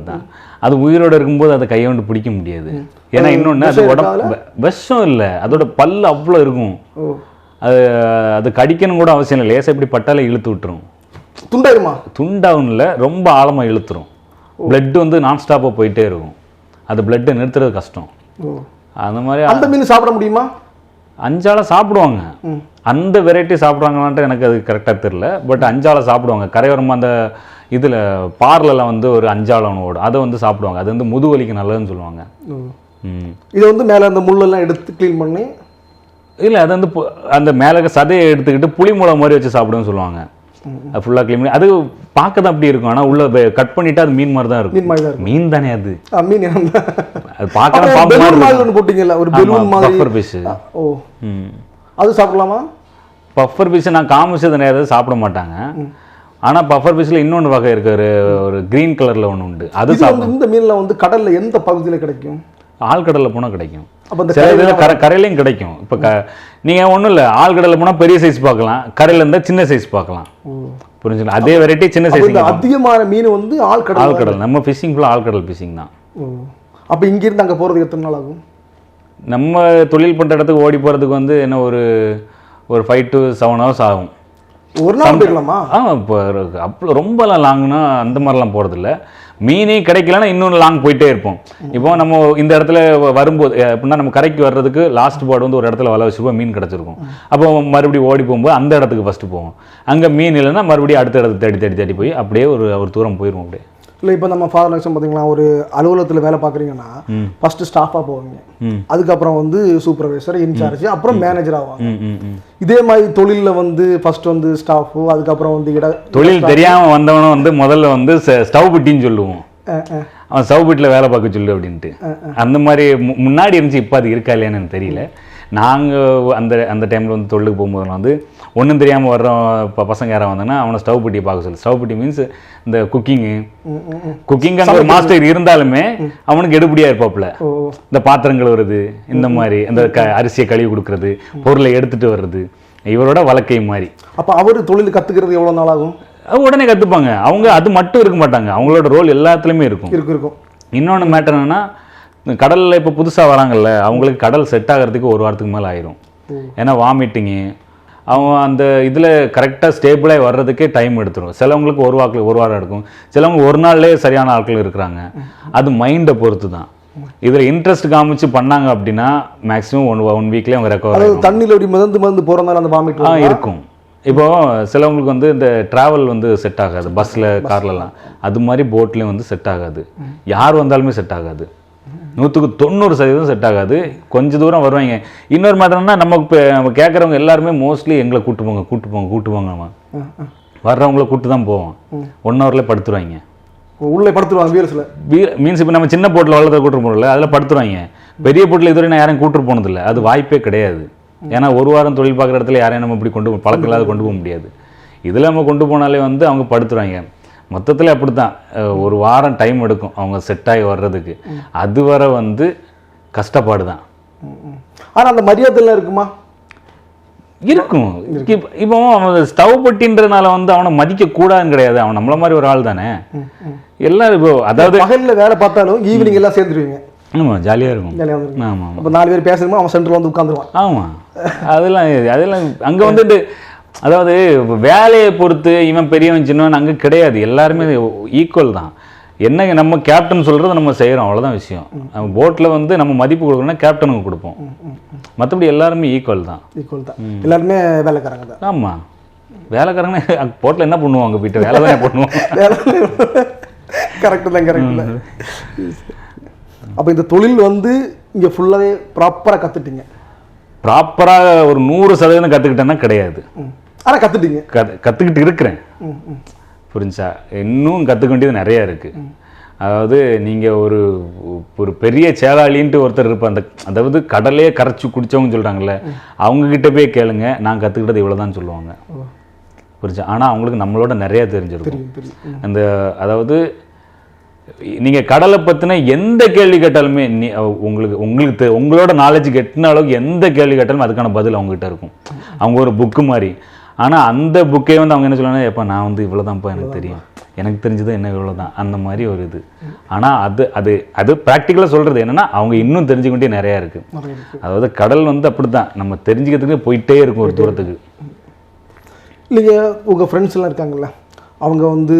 தான். அது உயிரோட இருக்கும்போது அதை கையொண்டு பிடிக்க முடியாது. ஏன்னா இன்னொன்று அது உடம்பு விஷம் இல்லை, அதோட பல்லு அவ்வளோ இருக்கும். அது கடிக்கணும் கூட அவசியம் இல்லை, லேசாக இப்படி பட்டாலே இழுத்து விட்டுரும். துண்டாயிருமா? துண்டாகும் இல்லை, ரொம்ப ஆழமாக இழுத்துரும். பிளட் வந்து நான் ஸ்டாப்பாக போயிட்டே இருக்கும். அது பிளட்டை நிறுத்துறது கஷ்டம். அந்த மாதிரி அந்த மீன் சாப்பிட முடியுமா? அஞ்சாலை சாப்பிடுவாங்க. அந்த வெரைட்டி சாப்பிடுவாங்களான்ட்டு எனக்கு அது கரெக்டாக தெரியல. பட் அஞ்சாலை சாப்பிடுவாங்க. கரையோரமாக அந்த இதில் பார்லலாம் வந்து ஒரு அஞ்சாலம் ஓடும், அதை வந்து சாப்பிடுவாங்க. அது வந்து முதுவலிக்கு நல்லதுன்னு சொல்லுவாங்க. இதை வந்து மேலே அந்த முள்ளெல்லாம் எடுத்து க்ளீன் பண்ணி இல்லை, அது வந்து அந்த மேலே சதையை எடுத்துக்கிட்டு புளி மூலம் மாதிரி வச்சு சாப்பிடுன்னு சொல்லுவாங்க. அது ஃபுல்லாக க்ளீன் பண்ணி அது பார்க்க தான் அப்படி இருக்கும். ஆனால் உள்ள கட் பண்ணிட்டு அது மீன் மாதிரி தான் இருக்கும். மீன் தானே அது? மீன் அது பார்க்க பாம்பு மாதிரி போட்டீங்கல்ல, ஒரு பெலூன் மாதிரி பஃபர் பீஸ். ஓ, அது சாப்பிடலாமா? பஃபர் பீஸ் நான் காமிச்சது நேரம் சாப்பிட மாட்டாங்க. ஆனால் பஃபர் பீஸில் இன்னொன்று வகை இருக்கு, ஒரு க்ரீன் கலரில் ஒன்று உண்டு. அது சாப்பிடும். இந்த மீனில் வந்து கடலில் எந்த பகுதியில் கிடைக்கும்? ஆழ்கடலில் போனால் கிடைக்கும், சில இதில் கரையிலையும் கிடைக்கும். இப்போ நீங்கள் ஒன்றும் இல்லை, ஆழ்கடலில் போனால் பெரிய சைஸ் பார்க்கலாம், கரையில் இருந்தால் சின்ன சைஸ் பார்க்கலாம். புரிஞ்சுக்கலாம். அதே வெரைட்டி சின்ன சைஸ். அதிகமான மீன் வந்து ஆழ்கடல். நம்ம ஃபிஷிங் ஃபுல்லாக ஆழ்கடல் ஃபிஷிங் தான். அப்போ இங்கிருந்து அங்கே போகிறதுக்கு எத்தனை நாள் ஆகும்? நம்ம தொழில் பண்ணுற இடத்துக்கு ஓடி போகிறதுக்கு வந்து என்ன ஒரு 5 to 7 hours ஆகும். ஒரு நாள் போயிடலாமா? இப்போ அப்போ ரொம்பலாம் லாங்னா அந்த மாதிரிலாம் போகிறதில்ல. மீனே கிடைக்கலன்னா இன்னொன்று லாங் போயிட்டே இருப்போம். இப்போ நம்ம இந்த இடத்துல வரும்போது எப்படின்னா நம்ம கரைக்கு வர்றதுக்கு லாஸ்ட் போர்டு வந்து ஒரு இடத்துல வலை வச்சுருப்போம், மீன் கிடச்சிருக்கும். அப்போ மறுபடியும் ஓடி போகும்போது அந்த இடத்துக்கு ஃபஸ்ட்டு போவோம். அங்கே மீன் இல்லைன்னா மறுபடியும் அடுத்த இடத்துக்கு தேடி போய் அப்படியே ஒரு தூரம் போயிடுவோம். அப்படியே இல்லை இப்போ நம்ம ஃபார் எக்ஸாம்பிள் பார்த்தீங்கன்னா ஒரு அலுவலகத்தில் வேலை பார்க்குறீங்கன்னா ஃபஸ்ட்டு ஸ்டாஃபாக போவீங்க, அதுக்கப்புறம் வந்து சூப்பர்வைசர், இன்சார்ஜ், அப்புறம் மேனேஜர் ஆவாங்க. இதே மாதிரி தொழிலில் வந்து ஃபர்ஸ்ட் வந்து ஸ்டாஃபு, அதுக்கப்புறம் வந்து தொழில் தெரியாமல் வந்தவனும் வந்து முதல்ல வந்து ஸ்டவ் பிட்டின்னு சொல்லுவோம். அவன் ஸ்டவ் பிட்டில் வேலை பார்க்க சொல்லு அப்படின்ட்டு. அந்த மாதிரி முன்னாடி இருந்துச்சு, இப்போ அது இருக்கா இல்லையான்னு எனக்கு தெரியல. நாங்கள் அந்த டைமில் வந்து தொழிலுக்கு போகும்போதெல்லாம் வந்து ஒன்றும் தெரியாமல் வர்றோம் இப்போ பசங்க யாராவது வந்தாங்கன்னா அவனை ஸ்டவ் பிட்டியை பார்க்க சொல்லு. ஸ்டவ் பிட்டி மீன்ஸ் இந்த குக்கிங் அங்கே ஒரு மாஸ்டர் இருந்தாலுமே அவனுக்கு எடுபடியாக இருப்பாப்புல. இந்த பாத்திரங்கள் வருது, இந்த மாதிரி அந்த அரிசியை கழுவி கொடுக்கறது, பொருளை எடுத்துகிட்டு வர்றது இவரோட வழக்கை மாதிரி. அப்போ அவர் தொழில் கற்றுக்கிறது எவ்வளோ நாள் ஆகும்? உடனே கற்றுப்பாங்க. அவங்க அது மட்டும் இருக்க மாட்டாங்க, அவங்களோட ரோல் எல்லாத்துலேயுமே இருக்கும். இன்னொன்று மேட்டர் என்னன்னா, கடலில் இப்போ புதுசாக வராங்கல்ல, அவங்களுக்கு கடல் செட் ஆகிறதுக்கு ஒரு வாரத்துக்கு மேலே ஆயிரும். ஏன்னா வாமிட்டிங்கு, அவங்க அந்த இதில் கரெக்டாக ஸ்டேபிளாக வர்றதுக்கே டைம் எடுத்துரும். சிலவங்களுக்கு ஒரு வாரம் எடுக்கும், சிலவங்க ஒரு நாள்லேயே சரியான ஆட்கள் இருக்கிறாங்க. அது மைண்டை பொறுத்து தான். இதில் இன்ட்ரெஸ்ட் காமிச்சு பண்ணாங்க அப்படின்னா மேக்ஸிமம் ஒன் வீக்லேயே அவங்க ரெக்கவர் ஆகும். தண்ணியில் அப்படி மிதந்து போகிறதுனால அந்த வாமிட் இருக்கும். இப்போது சிலவங்களுக்கு வந்து இந்த ட்ராவல் வந்து செட் ஆகாது, பஸ்ஸில் கார்லலாம். அது மாதிரி போட்லேயும் வந்து செட் ஆகாது, யார் வந்தாலுமே செட் ஆகாது. 190% செட் ஆகாது. கொஞ்சம் தூரம் வருவாங்க. இன்னொரு மேட்டர்னா நம்ம கேட்குறவங்க எல்லாருமே மோஸ்ட்லி எங்களை கூட்டு போங்க வர்றவங்கள கூட்டு தான் போவோம். 1 ஹவரில் படுத்துருவாங்க, உள்ளே படுத்துருவாங்க. மீன்ஸ் இப்போ நம்ம சின்ன போட்டில் வளர்த்த கூட்டு போகல, அதில் படுத்துருவாங்க. பெரிய போட்டில் இதுவரை நான் யாரையும் கூட்டு போனதில்லை, அது வாய்ப்பே கிடையாது. ஏன்னா ஒரு வாரம் தொழில் பார்க்குற இடத்துல யாரையும் நம்ம இப்படி பழக்கம் இல்லாத கொண்டு போக முடியாது. இதில் நம்ம கொண்டு போனாலே வந்து அவங்க படுத்துருவாங்க. மொத்தத்தில் அப்படி தான் ஒரு வாரம் டைம் எடுக்கும் அவங்க செட் ஆகி வர்றதுக்கு. அது வரை வந்து கஷ்டப்பாடு தான். ஆனால் அந்த மரியாதைலாம் இருக்குமா? இருக்கும். இப்போ அவன் ஸ்டவ் பட்டின்றதுனால வந்து அவனை மதிக்கக்கூடாதுன்னு கிடையாது. அவன் நம்மள மாதிரி ஒரு ஆள் தானே. எல்லாரும் இப்போ அதாவது பகலில் வேலை பார்த்தாலும் ஈவினிங் எல்லாம் சேர்ந்துருவீங்க. ஆமாம், ஜாலியாக இருக்கும். ஆமாம், இப்போ 4 பேர் பேசுறோமோ அவன் சென்டரில் வந்து உட்காந்துருவான். ஆமாம், அதெல்லாம் அங்கே வந்துட்டு அதாவது வேலையை பொறுத்து இவன் பெரியவன் சின்னவன் அங்கே கிடையாது. எல்லாருமே ஈக்குவல் தான். என்ன நம்ம கேப்டன் சொல்கிறத நம்ம செய்கிறோம், அவ்வளோதான் விஷயம். நம்ம போட்டில் வந்து நம்ம மதிப்பு கொடுக்கணும்னா கேப்டனுக்கு கொடுப்போம். மற்றபடி எல்லாருமே ஈக்குவல் தான். எல்லாருமே வேலைக்காரங்க தான். ஆமாம், வேலைக்காரங்க. போட்டில் என்ன பண்ணுவாங்க, போயிட்டு வேலை தானே பண்ணுவோம். கரெக்டு தான். அப்போ இந்த தொழில் வந்து இங்கே ஃபுல்லாகவே ப்ராப்பராக கற்றுட்டீங்க? ப்ராப்பராக ஒரு 100% கற்றுக்கிட்டேன்னா கிடையாது. ஆனால் கற்றுட்டீங்க? கற்றுக்கிட்டு இருக்கிறேன். புரிஞ்சா? இன்னும் கற்றுக்க வேண்டியது நிறையா இருக்குது. அதாவது நீங்கள் ஒரு பெரிய சேலாளின்ட்டு ஒருத்தர் இருப்பார், அதாவது கடலையே கரைச்சி குடித்தவங்க சொல்கிறாங்கல்ல, அவங்கக்கிட்ட போய் கேளுங்க, நான் கற்றுக்கிட்டது இவ்வளோ தான் சொல்லுவாங்க. புரிஞ்சா? ஆனால் அவங்களுக்கு நம்மளோட நிறையா தெரிஞ்சிருக்கும். அந்த அதாவது நீங்கள் கடலை பற்றின எந்த கேள்வி கேட்டாலுமே உங்களோட நாலேஜ் கெட்டின அளவுக்கு எந்த கேள்வி கேட்டாலும் அதுக்கான பதில் அவங்ககிட்ட இருக்கும். அவங்க ஒரு புக்கு மாதிரி. ஆனால் அந்த புக்கே வந்து அவங்க என்ன சொல்லுவாங்க, எப்போ நான் வந்து இவ்வளோ தான்ப்பா எனக்கு தெரியும், எனக்கு தெரிஞ்சது என்ன இவ்வளோ தான், அந்த மாதிரி ஒரு இது. ஆனால் அது ப்ராக்டிக்கலாக சொல்கிறது என்னென்னா அவங்க இன்னும் தெரிஞ்சுக்கிட்டே நிறையா இருக்குது. அதாவது கடல் வந்து அப்படி தான், நம்ம தெரிஞ்சுக்கிறதுக்கு போயிட்டே இருக்கும் ஒரு தூரத்துக்கு. இல்லைங்க, உங்கள் ஃப்ரெண்ட்ஸ் எல்லாம் இருக்காங்கல்ல, அவங்க வந்து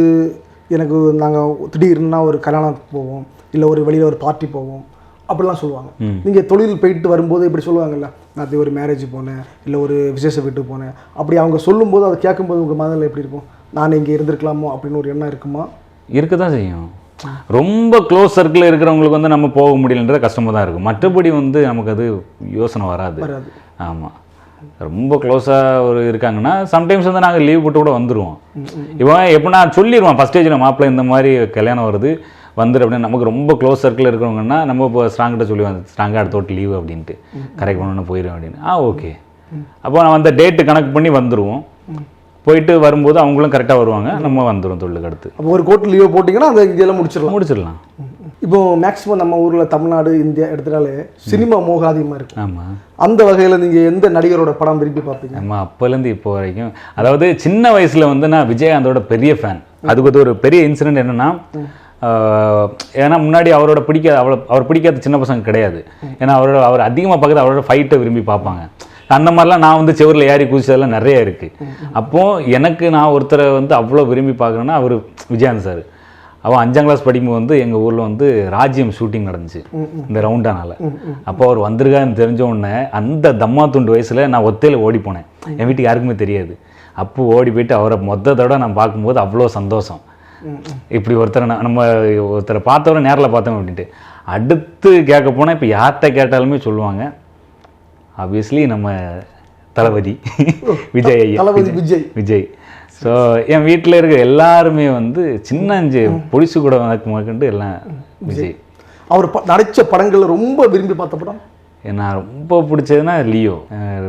எனக்கு நாங்கள் திடீர்னா ஒரு கல்யாணத்துக்கு போவோம், இல்லை ஒரு வெளியில் ஒரு பார்ட்டி போவோம் அப்படிலாம் சொல்லுவாங்க. நீங்கள் தொழில் போயிட்டு வரும்போது இப்படி சொல்லுவாங்கல்ல, நான் ஒரு மேரேஜ் போனேன், இல்லை ஒரு விசேஷ வீட்டுக்கு போனேன், அப்படி அவங்க சொல்லும்போது அதை கேட்கும்போது உங்கள் மனதில் எப்படி இருக்கும்? நான் இங்கே இருந்திருக்கலாமோ அப்படின்னு ஒரு எண்ணம் இருக்குமா? இருக்க தான் செய்யும். ரொம்ப க்ளோஸ் சர்க்கிளில் இருக்கிறவங்களுக்கு வந்து நம்ம போக முடியலன்றது கஷ்டமாக தான் இருக்கும். மற்றபடி வந்து நமக்கு அது யோசனை வராது. ஆமாம், ரொம்ப க்ளோஸாக இருக்காங்கன்னா சம்டைம்ஸ் வந்து நாங்கள் லீவ் போட்டு கூட வந்துடுவோம். இவன் எப்படின்னா சொல்லிடுவான் ஃபஸ்ட் ஸ்டேஜில், மாப்பிள்ளை இந்த மாதிரி கல்யாணம் வருது வந்துடு அப்படின்னு. நமக்கு ரொம்ப க்ளோஸ் சர்க்கிள் இருக்கிறவங்கன்னா நம்ம இப்போ ஸ்ட்ராங்கிட்ட சொல்லுவேன், ஸ்ட்ராங்காக அடுத்த லீவு அப்படின்ட்டு கரெக்ட் பண்ணணும்னு போயிடுவேன் அப்படின்னு. ஓகே, அப்போ நம்ம அந்த டேட்டு கணக்கு பண்ணி வந்துடுவோம். போயிட்டு வரும்போது அவங்களும் கரெக்டாக வருவாங்க, நம்ம வந்துடும் தொழிலுக்கு அடுத்து. அப்போ ஒரு கோர்ட்டு லீவை போட்டிங்கன்னா அந்த இதெல்லாம் முடிச்சிடலாம். இப்போ மேக்ஸிமம் நம்ம ஊரில் தமிழ்நாடு இந்தியா எடுத்துட்டாலே சினிமா மோக அதிகமாக இருக்கும். ஆமாம், அந்த வகையில் நீங்கள் எந்த நடிகரோட படம் விரும்பி பார்ப்பீங்க? நம்ம அப்போலேருந்து இப்போ வரைக்கும், அதாவது சின்ன வயசில் வந்து நான் விஜயகாந்தோட பெரிய ஃபேன். அதுக்கு ஒரு பெரிய இன்சிடென்ட் என்னென்னா, ஏன்னா முன்னாடி அவரோட அவர் பிடிக்காத சின்ன பசங்க கிடையாது. ஏன்னா அவர் அதிகமாக பார்க்குறது அவரோட ஃபைட்டை விரும்பி பார்ப்பாங்க. அந்த மாதிரிலாம் நான் வந்து செவரில் ஏறி குதிச்சதெல்லாம் நிறைய இருக்குது. அப்போது எனக்கு நான் ஒருத்தரை வந்து அவ்வளோ விரும்பி பார்க்குறேன்னா அவர் விஜயகாந்த் சார். அவன் 5ஆம் கிளாஸ் படிக்கும்போது வந்து எங்கள் ஊரில் வந்து ராஜ்யம் ஷூட்டிங் நடந்துச்சு இந்த ரவுண்டானால. அப்போ அவர் வந்திருக்கான்னு தெரிஞ்ச உடனே அந்த தம்மா துண்டு வயசில் நான் ஒத்தையில் ஓடி போனேன். என் வீட்டுக்கு யாருக்குமே தெரியாது. அப்போ ஓடி போயிட்டு அவரை மொத்தத்தோட நான் பார்க்கும்போது அவ்வளோ சந்தோஷம். இப்படி நம்ம ஒருத்தரை பார்த்தவரை நேரில் பார்த்தோம் அப்படின்ட்டு. அடுத்து கேட்க போனால் இப்போ யார்கிட்ட கேட்டாலுமே சொல்லுவாங்க ஆப்வியஸ்லி நம்ம தளபதி விஜய் ஐயா, விஜய். ஸோ என் வீட்டில் இருக்க எல்லாருமே வந்து சின்னஞ்சு பொடிசு கூட வளர்க்குமாக்கண்டு எல்லாம் விஜய். அவர் நடித்த படங்கள் ரொம்ப விரும்பி பார்த்த படம் நான் ரொம்ப பிடிச்சதுன்னா லியோ.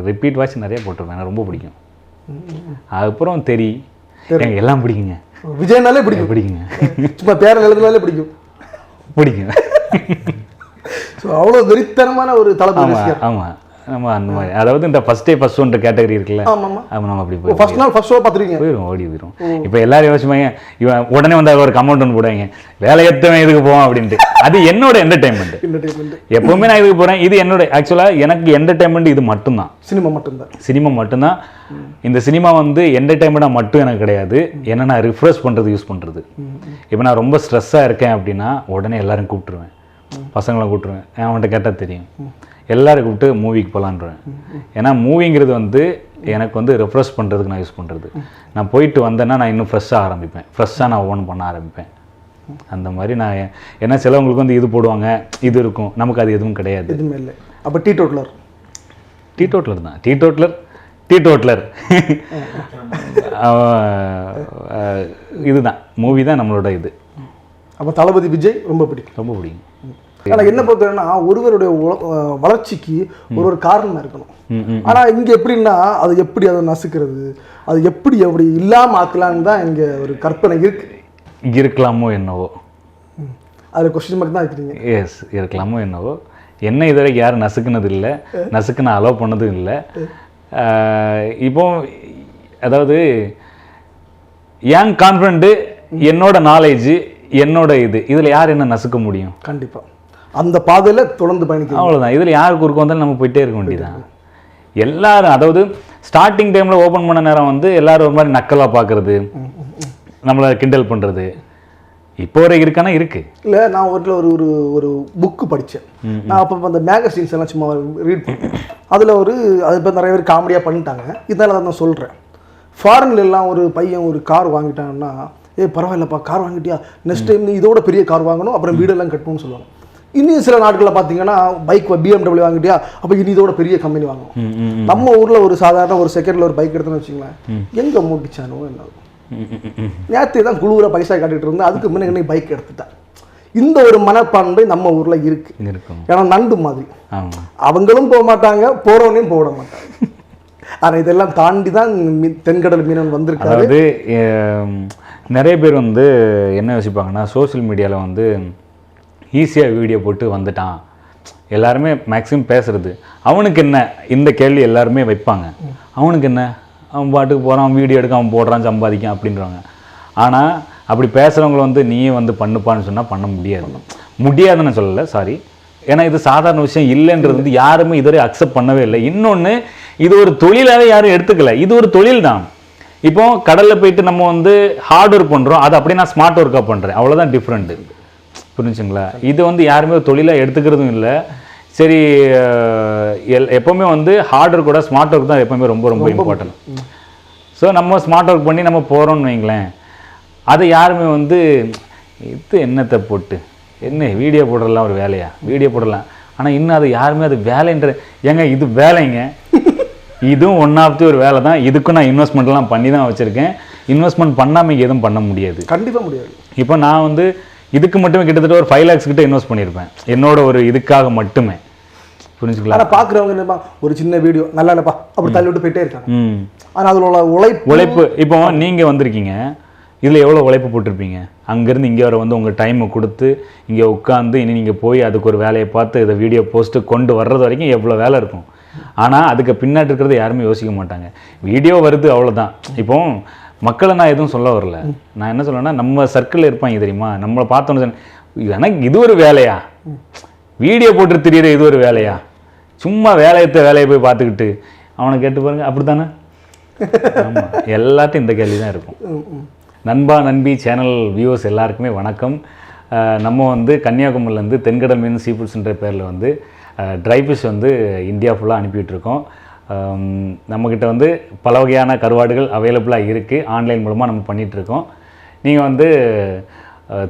ரிப்பீட் வாட்ச் நிறைய போட்டிருப்பேன், எனக்கு ரொம்ப பிடிக்கும். அதுக்கப்புறம் எனக்கு எல்லாம் பிடிக்குங்க. விஜய்னாலே பிடிக்குங்க. சும்மா பேர எழுதுனாலே பிடிக்கும். ஸோ அவ்வளோ வெறித்தனமான ஒரு தளபதி. ஆமாம், நம்ம அந்த மாதிரி அதாவது இந்த ஃபர்ஸ்ட் ஒன் கேட்டகரி இருக்குல்ல, நம்ம அப்படி போய் ஃபர்ஸ்ட் நாள் ஃபர்ஸ்ட் ஷோ பார்த்துருவீங்க, ஓடி போயிடும். இப்போ எல்லாரும் யோசிப்பாங்க இவன் உடனே வந்து ஒரு கமெண்ட் ஒன்று போடுவாங்க வேலை எத்தவன் இதுக்கு போவான் அப்படின்ட்டு. அது என்னோட என்டர்டைன்மெண்ட். எப்பவுமே நான் இதுக்கு போகிறேன். இது என்னோட ஆக்சுவலாக எனக்கு என்டர்டைன்மெண்ட் இது மட்டும்தான், சினிமா மட்டும்தான். இந்த சினிமா வந்து என்டர்டைன்மெண்ட்டாக மட்டும் எனக்கு கிடையாது, என்ன நான் ரிஃப்ரெஷ் பண்ணுறது யூஸ் பண்ணுறது. இப்போ நான் ரொம்ப ஸ்ட்ரெஸ்ஸாக இருக்கேன் அப்படின்னா உடனே எல்லாரும் கூப்பிட்டுருவேன், பசங்களை கூப்பிட்டுருவேன். அவன்கிட்ட கேட்டால் தெரியும், எல்லாரும் கூப்பிட்டு மூவிக்கு போகலான்றேன். ஏன்னா மூவிங்கிறது வந்து எனக்கு வந்து ரெஃப்ரெஷ் பண்ணுறதுக்கு நான் யூஸ் பண்ணுறது. நான் போயிட்டு வந்தேன்னா நான் இன்னும் ஃப்ரெஷ்ஷாக ஆரம்பிப்பேன், ஃப்ரெஷ்ஷாக நான் ஓன் பண்ண ஆரம்பிப்பேன். அந்த மாதிரி நான் ஏன்னா சிலவங்களுக்கு வந்து இது போடுவாங்க, இது இருக்கும், நமக்கு அது எதுவும் கிடையாது, எதுவுமே இல்லை. அப்போ டீ டோட்டலர் தான், டீ டோட்டலர் இதுதான் மூவி தான் நம்மளோட இது. அப்போ தளபதி விஜய் ரொம்ப பிடிக்கும். ஆனால் என்ன பொறுத்தவரைன்னா ஒருவருடைய வளர்ச்சிக்கு ஒரு காரணம் இருக்கணும். ஆனால் இங்கே எப்படின்னா அது எப்படி அதை நசுக்கிறது, அது எப்படி இல்லாமல் ஆக்கலான்னு தான் இங்கே ஒரு கற்பனை இருக்கலாமோ என்னவோ, அதில் கொஸ்டின் மார்க் தான் இருக்கிறீங்க. எஸ், இருக்கலாமோ என்னவோ. என்ன இது வரைக்கும் யாரும் நசுக்குனது இல்லை, நசுக்குன்னு அலோவ் பண்ணதும் இல்லை. இப்போ அதாவது என் கான்ஃபிடென்ட்டு, என்னோட நாலேஜ், என்னோட இதில் யார் என்ன நசுக்க முடியும்? கண்டிப்பாக அந்த பாதையில் தொடர்ந்து பயணிக்கணும், அவ்வளோதான். இதில் யார் குறுக்க வந்தாலும் நம்ம போயிட்டே இருக்க வேண்டியதான். எல்லாரும் அதாவது ஸ்டார்டிங் டைமில் ஓப்பன் பண்ண நேரம் வந்து எல்லாரும் ஒரு மாதிரி நக்கலாக பார்க்குறது, நம்மளை கிண்டல் பண்ணுறது இப்போ வரைக்கும் இருக்கானா இருக்குது. இல்லை, நான் ஒரு ஒரு புக்கு படித்தேன். நான் அப்போ அந்த மேகசின்ஸ் எல்லாம் சும்மா ரீட் பண்ணேன். அதில் அது இப்போ நிறைய பேர் காமெடியாக பண்ணிட்டாங்க. இதனால தான் நான் சொல்கிறேன், ஃபாரின்ல எல்லாம் ஒரு பையன் ஒரு கார் வாங்கிட்டாங்கன்னா, பரவாயில்லப்பா கார் வாங்கிட்டியா, நெக்ஸ்ட் டைம் நீ இதோட பெரிய கார் வாங்கணும், அப்புறம் வீடெல்லாம் கட்டணும்னு சொல்லுவாங்க. இன்னும் சில நாட்களில் பார்த்தீங்கன்னா பைக் BMW வாங்கிட்டியா, அப்போ இனி இதோட பெரிய கம்பெனி வாங்கணும். நம்ம ஊரில் ஒரு சாதாரண ஒரு செகண்டில் ஒரு பைக் எடுத்தோன்னு வச்சுங்களேன், எங்கே மூட்டிச்சானோ என்ன, நேற்று தான் குழுவுல பைசா காட்டிட்டு இருந்தேன், அதுக்கு முன்னாடி பைக் எடுத்துட்டேன். இந்த ஒரு மனப்பான்மை நம்ம ஊரில் இருக்கு. ஏன்னா நண்டு மாதிரி அவங்களும் போக மாட்டாங்க, போகிறவனையும் போட மாட்டாங்க. ஆனால் இதெல்லாம் தாண்டி தான் தென்கடல் மீனவன் வந்திருக்காரு. அதாவது நிறைய பேர் வந்து என்ன யோசிப்பாங்கன்னா, சோசியல் மீடியாவில் வந்து ஈஸியாக வீடியோ போட்டு வந்துட்டான், எல்லாருமே மேக்ஸிமம் பேசுகிறது. அவனுக்கு என்ன இந்த கேள்வி எல்லாருமே வைப்பாங்க, அவனுக்கு என்ன, அவன் பாட்டுக்கு போகிறான், வீடியோ எடுக்க, அவன் போடுறான், சம்பாதிக்கான் அப்படின்றாங்க. ஆனால் அப்படி பேசுகிறவங்களை வந்து நீயே வந்து பண்ணுப்பான்னு சொன்னால் பண்ண முடியாதுன்னு சொல்லலை, சாரி. ஏன்னா இது சாதாரண விஷயம் இல்லைன்றது வந்து யாருமே இதுவரை அக்செப்ட் பண்ணவே இல்லை. இன்னொன்று, இது ஒரு தொழிலாகவே யாரும் எடுத்துக்கல, இது ஒரு தொழில் தான். இப்போ கடலில் போயிட்டு நம்ம வந்து ஹார்ட் ஒர்க் பண்ணுறோம், அது அப்படியே நான் ஸ்மார்ட் ஒர்க்காக பண்ணுறேன், அவ்வளோதான் டிஃப்ரெண்ட்டு. புரிஞ்சுங்களா? இது வந்து யாருமே தொழிலாக எடுத்துக்கிறதும் இல்லை. சரி, எப்போவுமே வந்து ஹார்ட் ஒர்க் கூட ஸ்மார்ட் ஒர்க் தான் எப்போவுமே ரொம்ப ரொம்ப இம்பார்ட்டன்ட். ஸோ நம்ம ஸ்மார்ட் ஒர்க் பண்ணி நம்ம போகிறோம்னு வைங்களேன், அதை யாருமே வந்து இது என்னத்தை போட்டு என்ன வீடியோ போடுறலாம் ஒரு வேலையா, வீடியோ போடலாம். ஆனால் இன்னும் அது யாருமே அது வேலைன்ற, ஏங்க இது வேலைங்க, இதுவும் ஒன் ஆஃப் தி ஒரு வேலை தான். இதுக்கும் நான் இன்வெஸ்ட்மெண்ட்லாம் பண்ணி தான் வச்சுருக்கேன். இன்வெஸ்ட்மெண்ட் பண்ணாமல் எதுவும் பண்ண முடியாது, கண்டிப்பாக முடியாது. இப்போ நான் வந்து இதுக்கு மட்டுமே கிட்டத்தட்ட ஒரு 5 lakhs கிட்ட இன்வெஸ்ட் பண்ணியிருப்பேன், என்னோட ஒரு இதுக்காக மட்டுமே. புரிஞ்சுக்கலாம்? ஆனால் பார்க்குறவங்க என்னப்பா, ஒரு சின்ன வீடியோ நல்லா இல்லைப்பா அப்படி தள்ளி விட்டு போயிட்டே இருக்காங்க. ஆனால் அதில் உள்ள உழைப்பு, இப்போ நீங்கள் வந்திருக்கீங்க, இதில் எவ்வளோ உழைப்பு போட்டிருப்பீங்க. அங்கேருந்து இங்கே வர வந்து உங்கள் டைமை கொடுத்து இங்கே உட்காந்து இனி நீங்கள் போய் அதுக்கு ஒரு வேலையை பார்த்து இதை வீடியோ போஸ்ட்டு கொண்டு வர்றது வரைக்கும் எவ்வளோ வேலை இருக்கும். ஆனால் அதுக்கு பின்னாடி இருக்கிறத யாருமே யோசிக்க மாட்டாங்க. வீடியோ வருது அவ்வளோதான். இப்போ மக்களை நான் எதுவும் சொல்ல வரல, நான் என்ன சொல்லேன்னா, நம்ம சர்க்கிளில் இருப்பாங்க தெரியுமா, நம்மளை பார்த்தோன்னு எனக்கு இது ஒரு வேலையா, வீடியோ போட்டு தெரியுற இது ஒரு வேலையா, சும்மா வேலையை போய் பார்த்துக்கிட்டு அவனை கேட்டு பாருங்க, அப்படி தானே? ஆமாம், எல்லாத்தையும் இந்த கேள்வி தான் இருக்கும். நண்பா நண்பி சேனல் வியூவர்ஸ் எல்லாருக்குமே வணக்கம். நம்ம வந்து கன்னியாகுமரியிலேருந்து தென்கடல் மீன் சீ ஃபுட்ஸ்ன்ற பேரில் வந்து ட்ரை ஃபிஷ் வந்து இந்தியா ஃபுல்லாக அனுப்பிட்டுருக்கோம். நம்மக்கிட்ட வந்து பல வகையான கருவாடுகள் அவைலபிளாக இருக்குது. ஆன்லைன் மூலமாக நம்ம பண்ணிகிட்ருக்கோம். நீங்கள் வந்து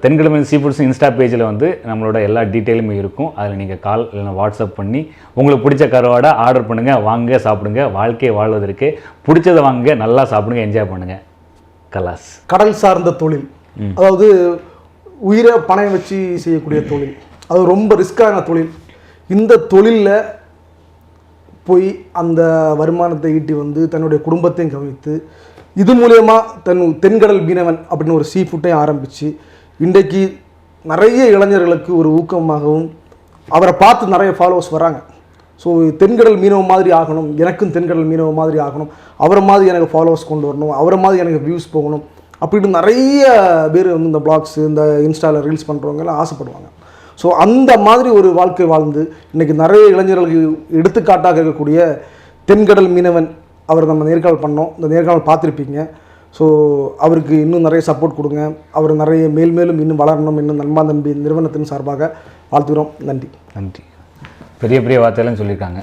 தென்கடல் மீன் சீ ஃபுட்ஸ் இன்ஸ்டா பேஜில் வந்து நம்மளோட எல்லா டீட்டெயிலுமே இருக்கும். அதில் நீங்கள் கால் இல்லைன்னா வாட்ஸ்அப் பண்ணி உங்களுக்கு பிடிச்ச கருவாடை ஆர்டர் பண்ணுங்கள், வாங்க, சாப்பிடுங்க. வாழ்க்கையை வாழ்வதற்கு பிடிச்சதை வாங்க, நல்லா சாப்பிடுங்க, என்ஜாய் பண்ணுங்கள். கலாஸ். கடல் சார்ந்த தொழில், அதாவது உயிரை பணம் வச்சு செய்யக்கூடிய தொழில், அது ரொம்ப ரிஸ்கான தொழில். இந்த தொழிலில் போய் அந்த வருமானத்தை ஈட்டி வந்து தன்னுடைய குடும்பத்தையும் கவனித்து இது மூலயமா தென்கடல் மீனவன் அப்படின்னு ஒரு சீ ஃபுட்டையும் ஆரம்பித்து இன்றைக்கு நிறைய இளைஞர்களுக்கு ஒரு ஊக்கமாகவும் அவரை பார்த்து நிறைய ஃபாலோவர்ஸ் வராங்க. ஸோ தென்கடல் மீனவ மாதிரி ஆகணும், எனக்கும் தென்கடல் மீனவ மாதிரி ஆகணும், அவரை மாதிரி எனக்கு ஃபாலோவர்ஸ் கொண்டு வரணும், அவரை மாதிரி எனக்கு வியூஸ் போகணும் அப்படின்னு நிறைய பேர் வந்து இந்த பிளாக்ஸ், இந்த இன்ஸ்டாவில் ரீல்ஸ் பண்ணுறவங்கலாம் ஆசைப்படுவாங்க. ஸோ அந்த மாதிரி ஒரு வாழ்க்கை வாழ்ந்து இன்றைக்கி நிறைய இளைஞர்களுக்கு எடுத்துக்காட்டாக இருக்கக்கூடிய தென்கடல் மீனவன் அவர் நம்ம நேர்காணல் பண்ணோம். இந்த நேர்காணல் பார்த்துருப்பீங்க. ஸோ அவருக்கு இன்னும் நிறைய சப்போர்ட் கொடுங்க. அவர் நிறைய மேலும் இன்னும் வளரணும். இன்னும் நண்பா நம்பி நிறுவனத்தின் சார்பாக வாழ்த்துகிறோம். நன்றி. பெரிய பெரிய வார்த்தையெல்லாம் சொல்லியிருக்காங்க.